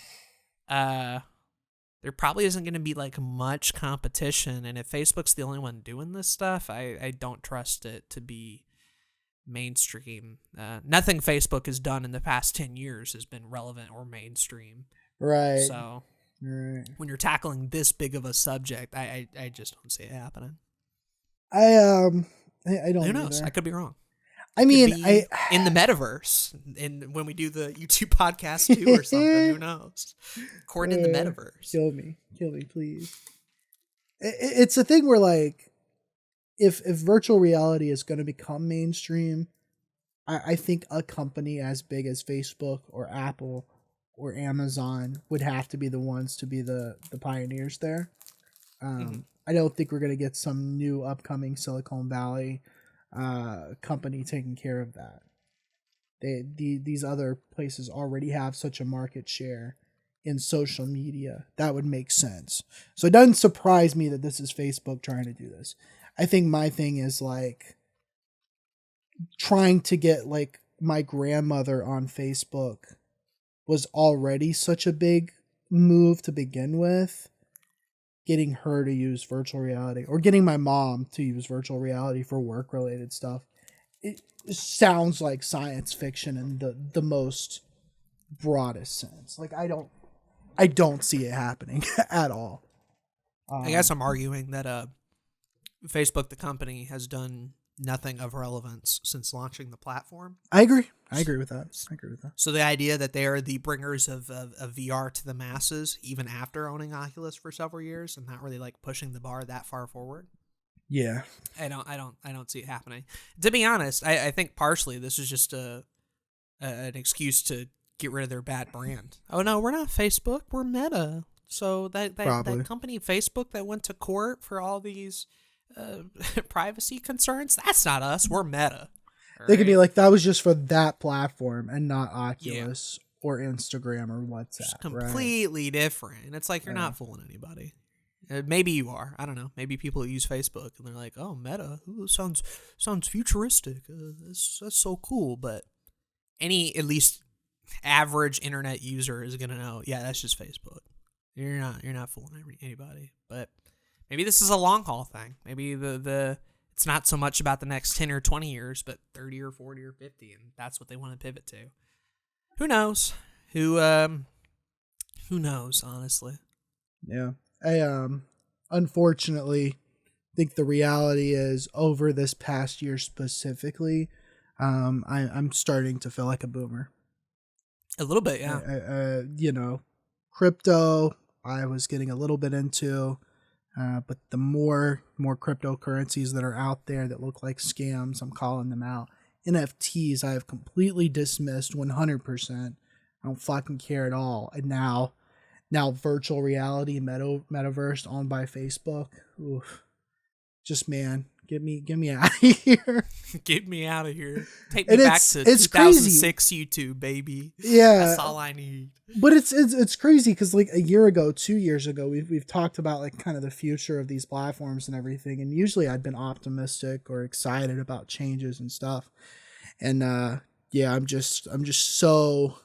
There probably isn't going to be like much competition. And if Facebook's the only one doing this stuff, I don't trust it to be mainstream. Nothing Facebook has done in the past 10 years has been relevant or mainstream. Right. So when you're tackling this big of a subject, I just don't see it happening. I don't. Who knows? Either. I could be wrong. I mean, in the metaverse, and when we do the YouTube podcast too or something, who knows? According to the metaverse. Kill me, please. It's a thing where, like, if virtual reality is going to become mainstream, I think a company as big as Facebook or Apple or Amazon would have to be the ones to be the pioneers there. I don't think we're going to get some new upcoming Silicon Valley company taking care of that. These other places already have such a market share in social media. That would make sense. So it doesn't surprise me that this is Facebook trying to do this. I think my thing is like trying to get like my grandmother on Facebook was already such a big move to begin with. Getting her to use virtual reality or getting my mom to use virtual reality for work related stuff. It sounds like science fiction in the most broadest sense. Like I don't see it happening at all. I guess I'm arguing that Facebook, the company, has done nothing of relevance since launching the platform. I agree with that. So the idea that they are the bringers of VR to the masses, even after owning Oculus for several years, and not really like pushing the bar that far forward. Yeah, I don't see it happening. To be honest, I think partially this is just an excuse to get rid of their bad brand. Oh no, we're not Facebook, we're Meta. So that company Facebook that went to court for all these privacy concerns, that's not us, we're Meta. They could be like, that was just for that platform and not Oculus or Instagram or WhatsApp. It's completely different. And it's like, you're not fooling anybody. Maybe you are. I don't know. Maybe people use Facebook and they're like, oh, Meta, ooh, sounds futuristic. That's so cool. But any at least average internet user is going to know, yeah, that's just Facebook. You're not fooling anybody. But maybe this is a long haul thing. Maybe it's not so much about the next 10 or 20 years, but 30 or 40 or 50, and that's what they want to pivot to. Who knows? Who knows, honestly? Yeah. I unfortunately think the reality is over this past year specifically, I'm starting to feel like a boomer. A little bit, yeah. Crypto, I was getting a little bit into. But the more cryptocurrencies that are out there that look like scams, I'm calling them out. NFTs, I have completely dismissed 100%. I don't fucking care at all. And now virtual reality, metaverse owned by Facebook. Oof. Just, man, Get me out of here. Get me out of here. Take me And back to it's 2006 YouTube, baby. Yeah. That's all I need. But it's crazy because like a year ago, 2 years ago, we've talked about like kind of the future of these platforms and everything. And usually I'd been optimistic or excited about changes and stuff. And yeah, I'm just so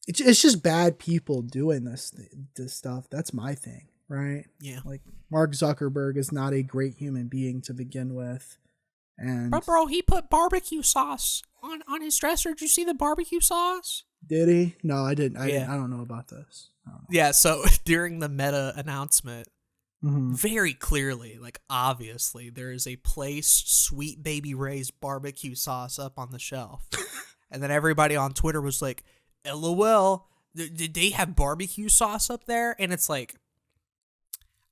it's just bad people doing this stuff. That's my thing, right? Yeah. Like Mark Zuckerberg is not a great human being to begin with. And But bro, he put barbecue sauce on his dresser. Did you see the barbecue sauce? did he? No, I didn't. I don't know about this. Yeah, so during the Meta announcement, very clearly, like obviously, there is a placed Sweet Baby Ray's barbecue sauce up on the shelf. And then everybody on Twitter was like, LOL, did they have barbecue sauce up there? And it's like,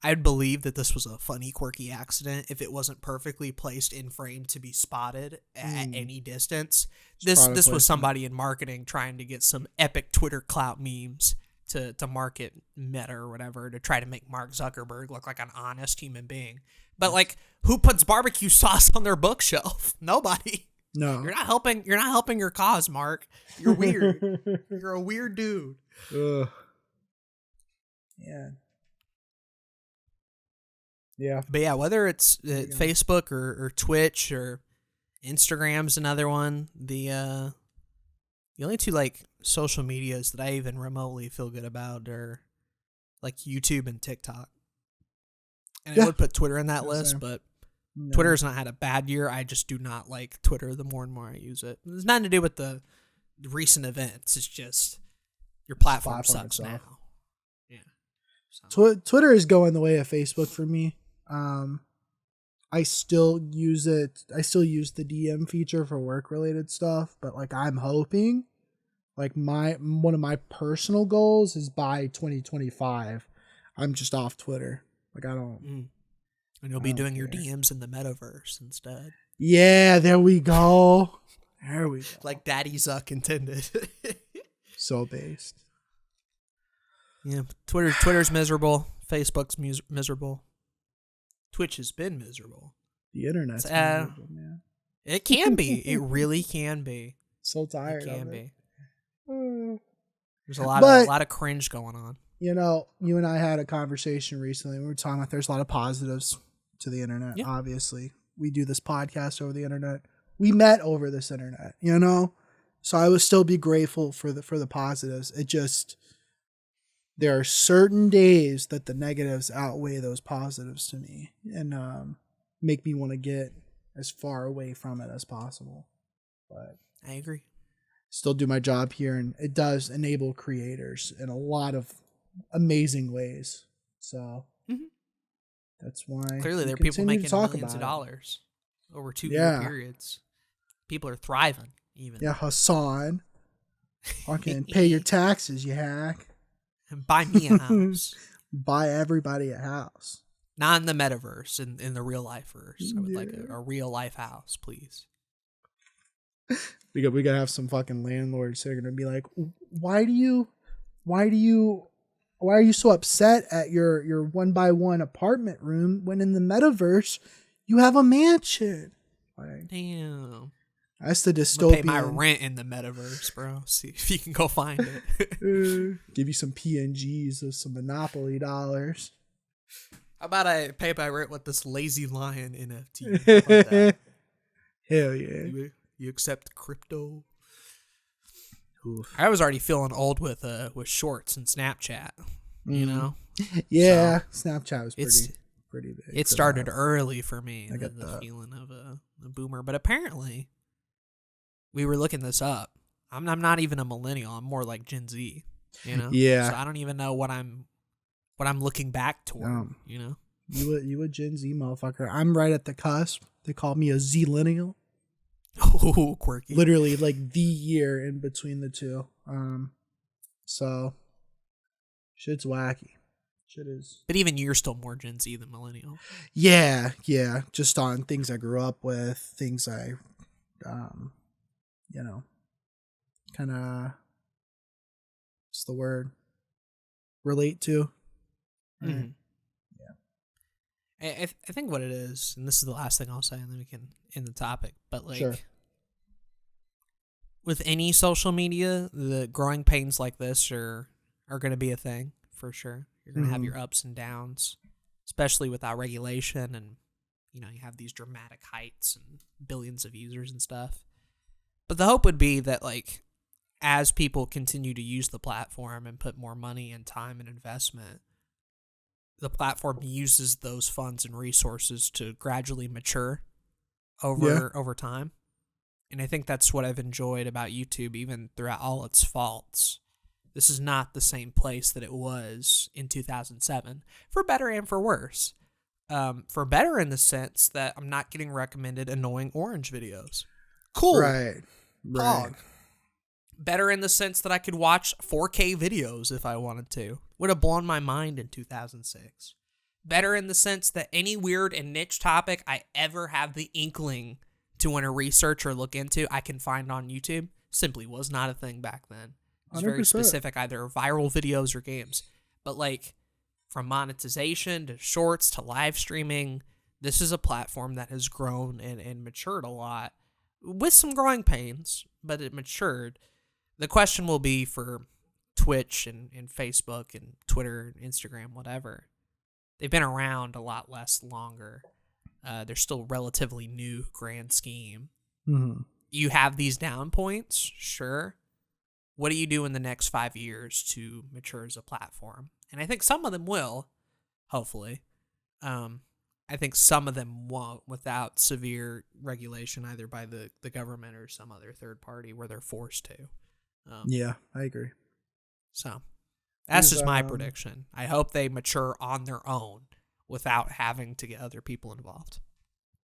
I'd believe that this was a funny, quirky accident if it wasn't perfectly placed in frame to be spotted at any distance. This was somebody in marketing trying to get some epic Twitter clout memes to market Meta or whatever, to try to make Mark Zuckerberg look like an honest human being. But like, who puts barbecue sauce on their bookshelf? Nobody. No. You're not helping your cause, Mark. You're weird. You're a weird dude. Ugh. Yeah. Yeah. But yeah, whether it's Facebook or Twitch or Instagram's another one, the only two like social medias that I even remotely feel good about are like YouTube and TikTok. And I would put Twitter in that list, but Twitter's not had a bad year. I just do not like Twitter the more and more I use it. It's nothing to do with the recent events. It's just your platform sucks now. Yeah. So. Twitter is going the way of Facebook for me. I still use it. I still use the DM feature for work related stuff, but like I'm hoping like one of my personal goals is by 2025 I'm just off Twitter. Like I don't and you'll be doing your DMs in the Metaverse instead. Yeah, there we go. There we go. Like Daddy Zuck intended. So based. Yeah, Twitter's miserable. Facebook's miserable. Twitch has been miserable. The internet's miserable, man. It can be. It really can be. So tired. It can of be. It. There's a lot of cringe going on. You know, you and I had a conversation recently. We were talking about there's a lot of positives to the internet. Yeah. Obviously, we do this podcast over the internet. We met over this internet. You know, so I would still be grateful for the positives. It just there are certain days that the negatives outweigh those positives to me, and make me want to get as far away from it as possible. But I agree. Still do my job here, and it does enable creators in a lot of amazing ways. So that's why clearly there are people making millions of dollars over 2 year periods. People are thriving. Even Hassan, fucking pay your taxes, you hack. And buy me a house. Buy everybody a house. Not in the Metaverse, in the real life verse. I would like a real life house, please. We gotta have some fucking landlords that are gonna be like, why are you so upset at your 1x1 apartment room when in the Metaverse you have a mansion? Like, damn. That's the dystopian. Pay my rent in the Metaverse, bro. See if you can go find it. Give you some PNGs of some Monopoly dollars. How about I pay my rent with this lazy lion NFT? Hell yeah. You accept crypto? Oof. I was already feeling old with shorts and Snapchat. You know? Yeah, so Snapchat was pretty big. It started early for me. The feeling of a boomer, but apparently, we were looking this up. I'm not even a millennial. I'm more like Gen Z. You know? Yeah. So I don't even know what I'm looking back toward. You know? You a Gen Z motherfucker. I'm right at the cusp. They call me a Z-lineal. Oh, quirky. Literally like the year in between the two. So shit's wacky. Shit is. But even you're still more Gen Z than millennial. Yeah. Just on things I grew up with, things I, kind of, what's the word? Relate to. Mm-hmm. Yeah. I think what it is, and this is the last thing I'll say, and then we can end the topic. But like, Sure. with any social media, the growing pains like this are going to be a thing for sure. You're going to have your ups and downs, especially without regulation, and you have these dramatic heights and billions of users and stuff. But the hope would be that like, as people continue to use the platform and put more money and time and investment, the platform uses those funds and resources to gradually mature over time. And I think that's what I've enjoyed about YouTube, even throughout all its faults. This is not the same place that it was in 2007, for better and for worse. For better in the sense that I'm not getting recommended annoying orange videos. Cool. Right. Pog. Better in the sense that I could watch 4K videos if I wanted to. Would have blown my mind in 2006. Better in the sense that any weird and niche topic I ever have the inkling to want to research or look into, I can find on YouTube. Simply was not a thing back then. It was 100%. very specific, either viral videos or games. But like, from monetization to shorts to live streaming, this is a platform that has grown and matured a lot, with some growing pains, but it matured. The question will be for Twitch and Facebook and Twitter and Instagram, whatever. They've been around a lot less longer. They're still relatively new, grand scheme. Mm-hmm. You have these down points, sure. What do you do in the next 5 years to mature as a platform? And I think some of them will, hopefully. I think some of them won't without severe regulation, either by the government or some other third party where they're forced to. Yeah, I agree. So that's just my prediction. I hope they mature on their own without having to get other people involved.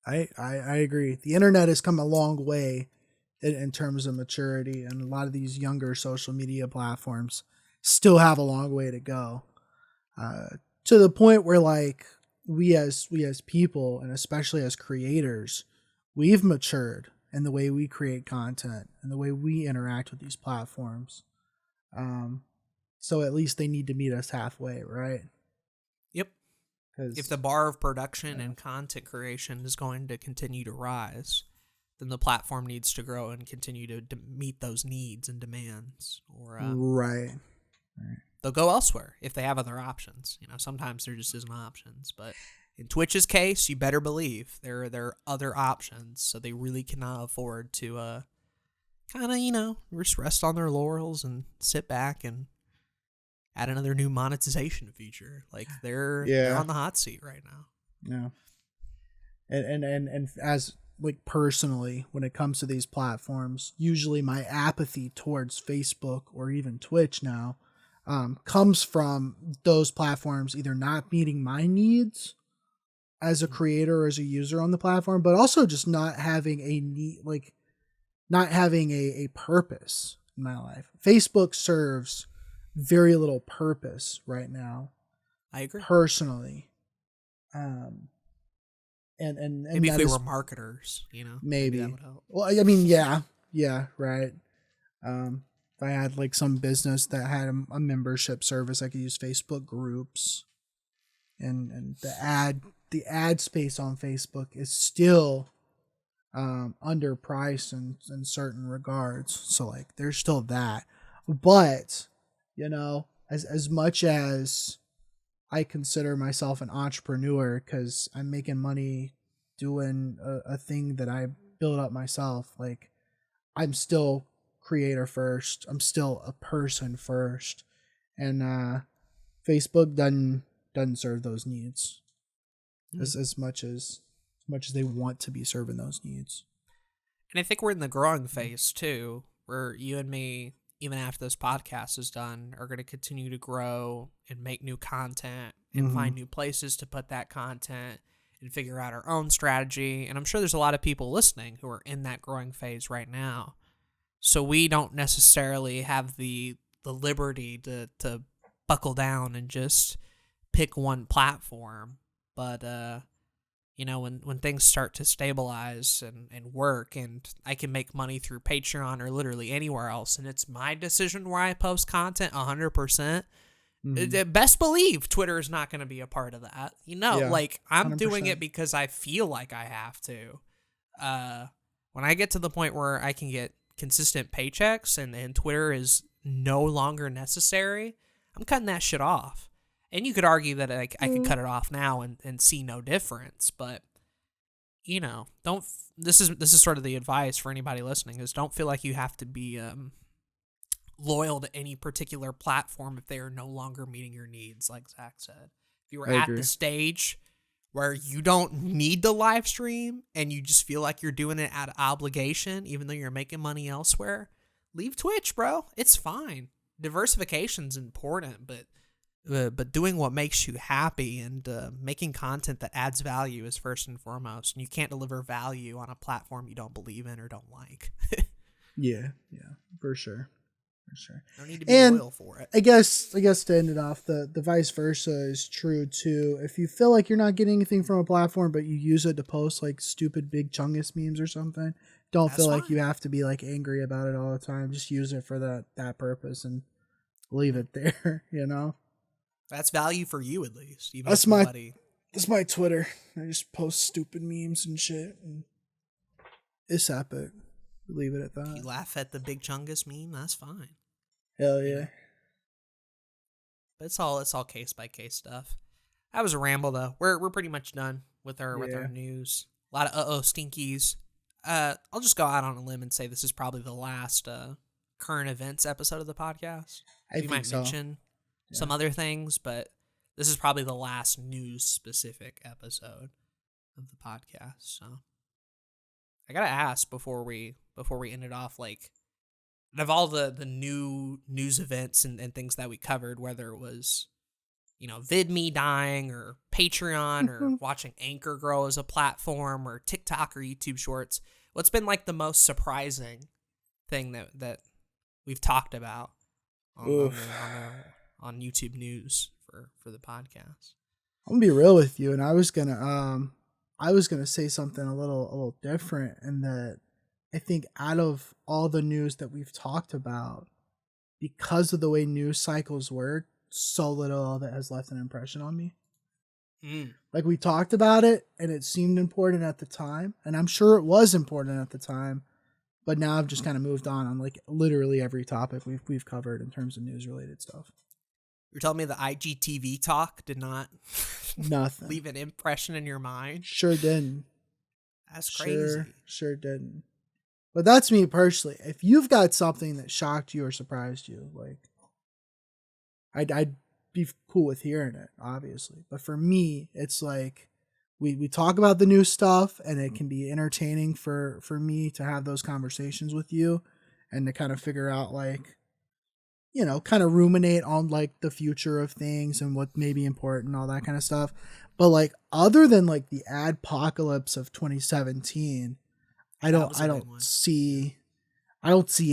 I agree. The internet has come a long way in terms of maturity, and a lot of these younger social media platforms still have a long way to go. To the point where like we as people, and especially as creators, we've matured in the way we create content and the way we interact with these platforms. So at least they need to meet us halfway, right? Yep. If the bar of production and content creation is going to continue to rise, then the platform needs to grow and continue to meet those needs and demands. Or right. They'll go elsewhere if they have other options. Sometimes there just isn't options. But in Twitch's case, you better believe there are other options. So they really cannot afford to kind of, just rest on their laurels and sit back and add another new monetization feature. Like they're on the hot seat right now. Yeah. And as like personally, when it comes to these platforms, usually my apathy towards Facebook or even Twitch now comes from those platforms either not meeting my needs as a creator or as a user on the platform, but also just not having a need, like not having a purpose in my life. Facebook serves very little purpose right now. I agree. Personally. And maybe if we were marketers, maybe that would help. Well, I mean, yeah, right. If I had like some business that had a membership service, I could use Facebook groups, and the ad space on Facebook is still underpriced in certain regards. So like, there's still that, but as much as I consider myself an entrepreneur because I'm making money doing a thing that I built up myself, like I'm still creator first. I'm still a person first. And Facebook doesn't serve those needs as much as they want to be serving those needs. And I think we're in the growing phase too, where you and me, even after this podcast is done, are going to continue to grow and make new content and find new places to put that content and figure out our own strategy. And I'm sure there's a lot of people listening who are in that growing phase right now. So we don't necessarily have the liberty to buckle down and just pick one platform. But, when things start to stabilize and work, and I can make money through Patreon or literally anywhere else, and it's my decision where I post content 100%, Best believe Twitter is not going to be a part of that. Yeah, like I'm 100%. doing it because I feel like I have to. When I get to the point where I can get consistent paychecks and Twitter is no longer necessary, I'm cutting that shit off. And you could argue that I could cut it off now and see no difference, but don't. This is sort of the advice for anybody listening: is don't feel like you have to be loyal to any particular platform if they are no longer meeting your needs. Like Zach said, if you were at the stage where you don't need the live stream and you just feel like you're doing it out of obligation, even though you're making money elsewhere, leave Twitch, bro. It's fine. Diversification's important, but doing what makes you happy and making content that adds value is first and foremost. And you can't deliver value on a platform you don't believe in or don't like. Yeah, for sure. Don't need to be loyal for it. I guess to end it off, the vice versa is true too. If you feel like you're not getting anything from a platform, but you use it to post like stupid big chungus memes or something, don't feel like you have to be like angry about it all the time. Just use it for that purpose and leave it there. That's value for you at least. Even that's my Twitter. I just post stupid memes and shit, and it's epic. Leave it at that. If you laugh at the big chungus meme, that's fine. Hell yeah. But it's all case by case stuff. That was a ramble though. We're pretty much done with our news. A lot of stinkies. I'll just go out on a limb and say this is probably the last current events episode of the podcast. We might mention some other things, but this is probably the last news specific episode of the podcast. So I gotta ask before we end it off, like, of all the new news events and things that we covered, whether it was, VidMe dying or Patreon or watching Anchor grow as a platform or TikTok or YouTube Shorts, what's been like the most surprising thing that we've talked about on YouTube news for the podcast? I'm gonna be real with you, and I was gonna say something a little different, in that I think out of all the news that we've talked about, because of the way news cycles work, so little of it has left an impression on me. Like, we talked about it and it seemed important at the time, and I'm sure it was important at the time, but now I've just kind of moved on like literally every topic we've covered in terms of news related stuff. You're telling me the IGTV talk did not nothing leave an impression in your mind? Sure didn't. That's crazy. Sure didn't. But that's me personally. If you've got something that shocked you or surprised you, like, I'd be cool with hearing it, obviously. But for me, it's like we talk about the new stuff, and it can be entertaining for me to have those conversations with you and to kind of figure out, like, kind of ruminate on like the future of things and what may be important, all that kind of stuff. But like, other than like the adpocalypse of 2017, I don't see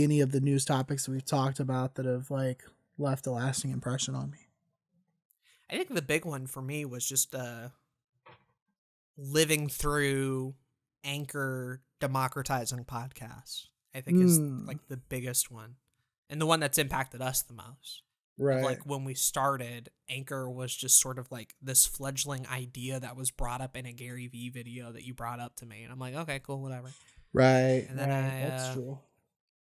any of the news topics that we've talked about that have like left a lasting impression on me. I think the big one for me was just living through Anchor democratizing podcasts. I think is like the biggest one, and the one that's impacted us the most. Right. Like, when we started, Anchor was just sort of like this fledgling idea that was brought up in a Gary Vee video that you brought up to me, and I'm like, okay, cool, whatever. Right. And then that's true.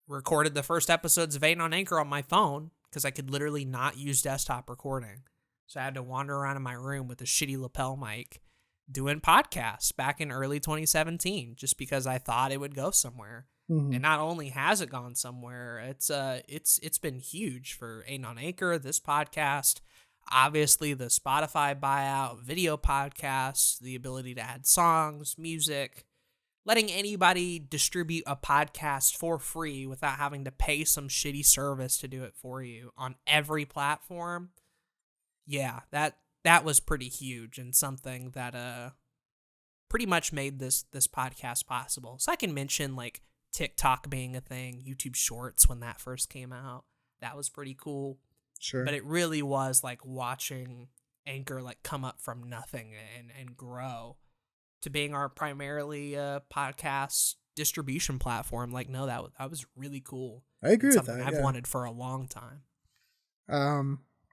Recorded the first episodes of Aden on Anchor on my phone because I could literally not use desktop recording. So I had to wander around in my room with a shitty lapel mic doing podcasts back in early 2017 just because I thought it would go somewhere. Mm-hmm. And not only has it gone somewhere, it's been huge for Aden on Anchor, this podcast, obviously the Spotify buyout, video podcasts, the ability to add songs, music, letting anybody distribute a podcast for free without having to pay some shitty service to do it for you on every platform. Yeah, that was pretty huge and something that pretty much made this podcast possible. So I can mention like TikTok being a thing, YouTube Shorts when that first came out. That was pretty cool. Sure. But it really was like watching Anchor like come up from nothing and grow to being our primarily podcast distribution platform. Like, no, that was really cool. I agree with that. I've wanted for a long time.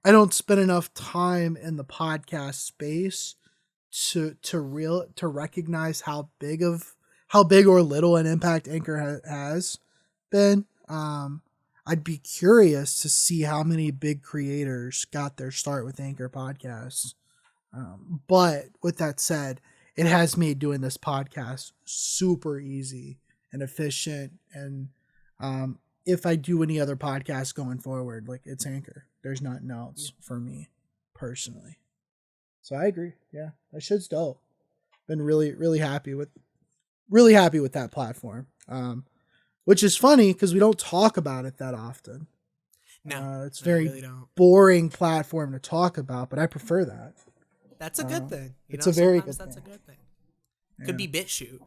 I don't spend enough time in the podcast space to recognize how big or little an impact Anchor has been. I'd be curious to see how many big creators got their start with Anchor podcasts. But with that said, it has made doing this podcast super easy and efficient. And if I do any other podcast going forward, like, it's Anchor. There's nothing else for me personally. So I agree. Yeah, that shit's dope. Been really happy with that platform. Which is funny because we don't talk about it that often. No, it's very really boring platform to talk about, but I prefer that. That's a good thing. It's a very good thing. That's a good thing. Yeah. Could be BitChute,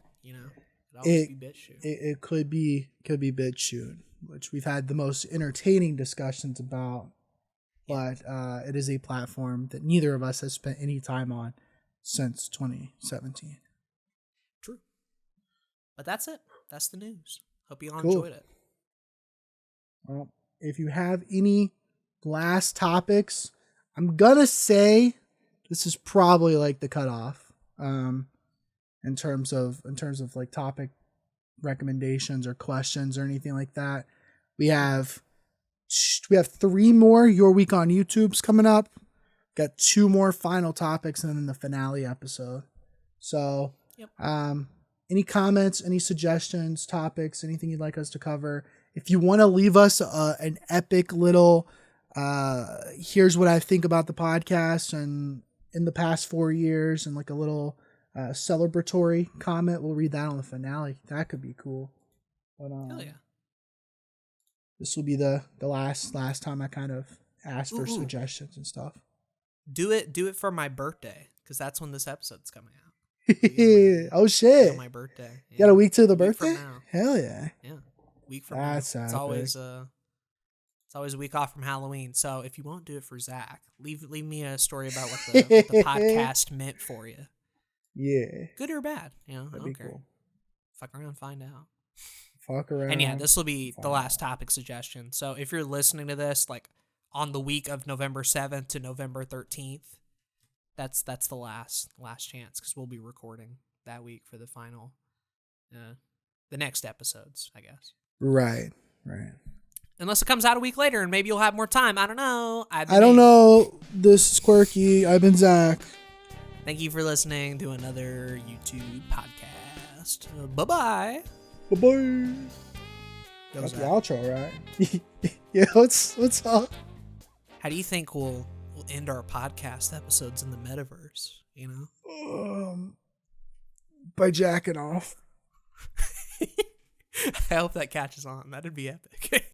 It could be BitChute, which we've had the most entertaining discussions about, but it is a platform that neither of us has spent any time on since 2017. True. But that's it. That's the news. Hope you all Cool. enjoyed it. Well, if you have any last topics, I'm gonna say this is probably like the cutoff. In terms of like topic recommendations or questions or anything like that. We have 3 more Your Week on YouTube's coming up. Got 2 more final topics and then the finale episode. So, any comments, any suggestions, topics, anything you'd like us to cover? If you want to leave us an epic little, here's what I think about the podcast and in the past 4 years, and like a little celebratory comment, we'll read that on the finale. That could be cool. But Hell yeah. This will be the last time I kind of ask for suggestions and stuff. Do it for my birthday, because that's when this episode's coming out. Oh shit! On my birthday. You got a week to the birthday? From now. Hell yeah! Yeah, week from now. It's always a week off from Halloween. So if you won't do it for Zach, leave me a story about what the podcast meant for you. Yeah. Good or bad, That'd be cool. Fuck around, find out. Fuck around. And yeah, this will be the last topic suggestion. So if you're listening to this like on the week of November 7th to November 13th, that's the last chance, because we'll be recording that week for the final, the next episodes, I guess. Right. Unless it comes out a week later and maybe you'll have more time. I don't know. I don't know. This is Quirky. I've been Zach. Thank you for listening to another YouTube podcast. Bye-bye. Bye-bye. That's the outro, right? Yeah, what's up? How do you think we'll end our podcast episodes in the metaverse, By jacking off. I hope that catches on. That'd be epic.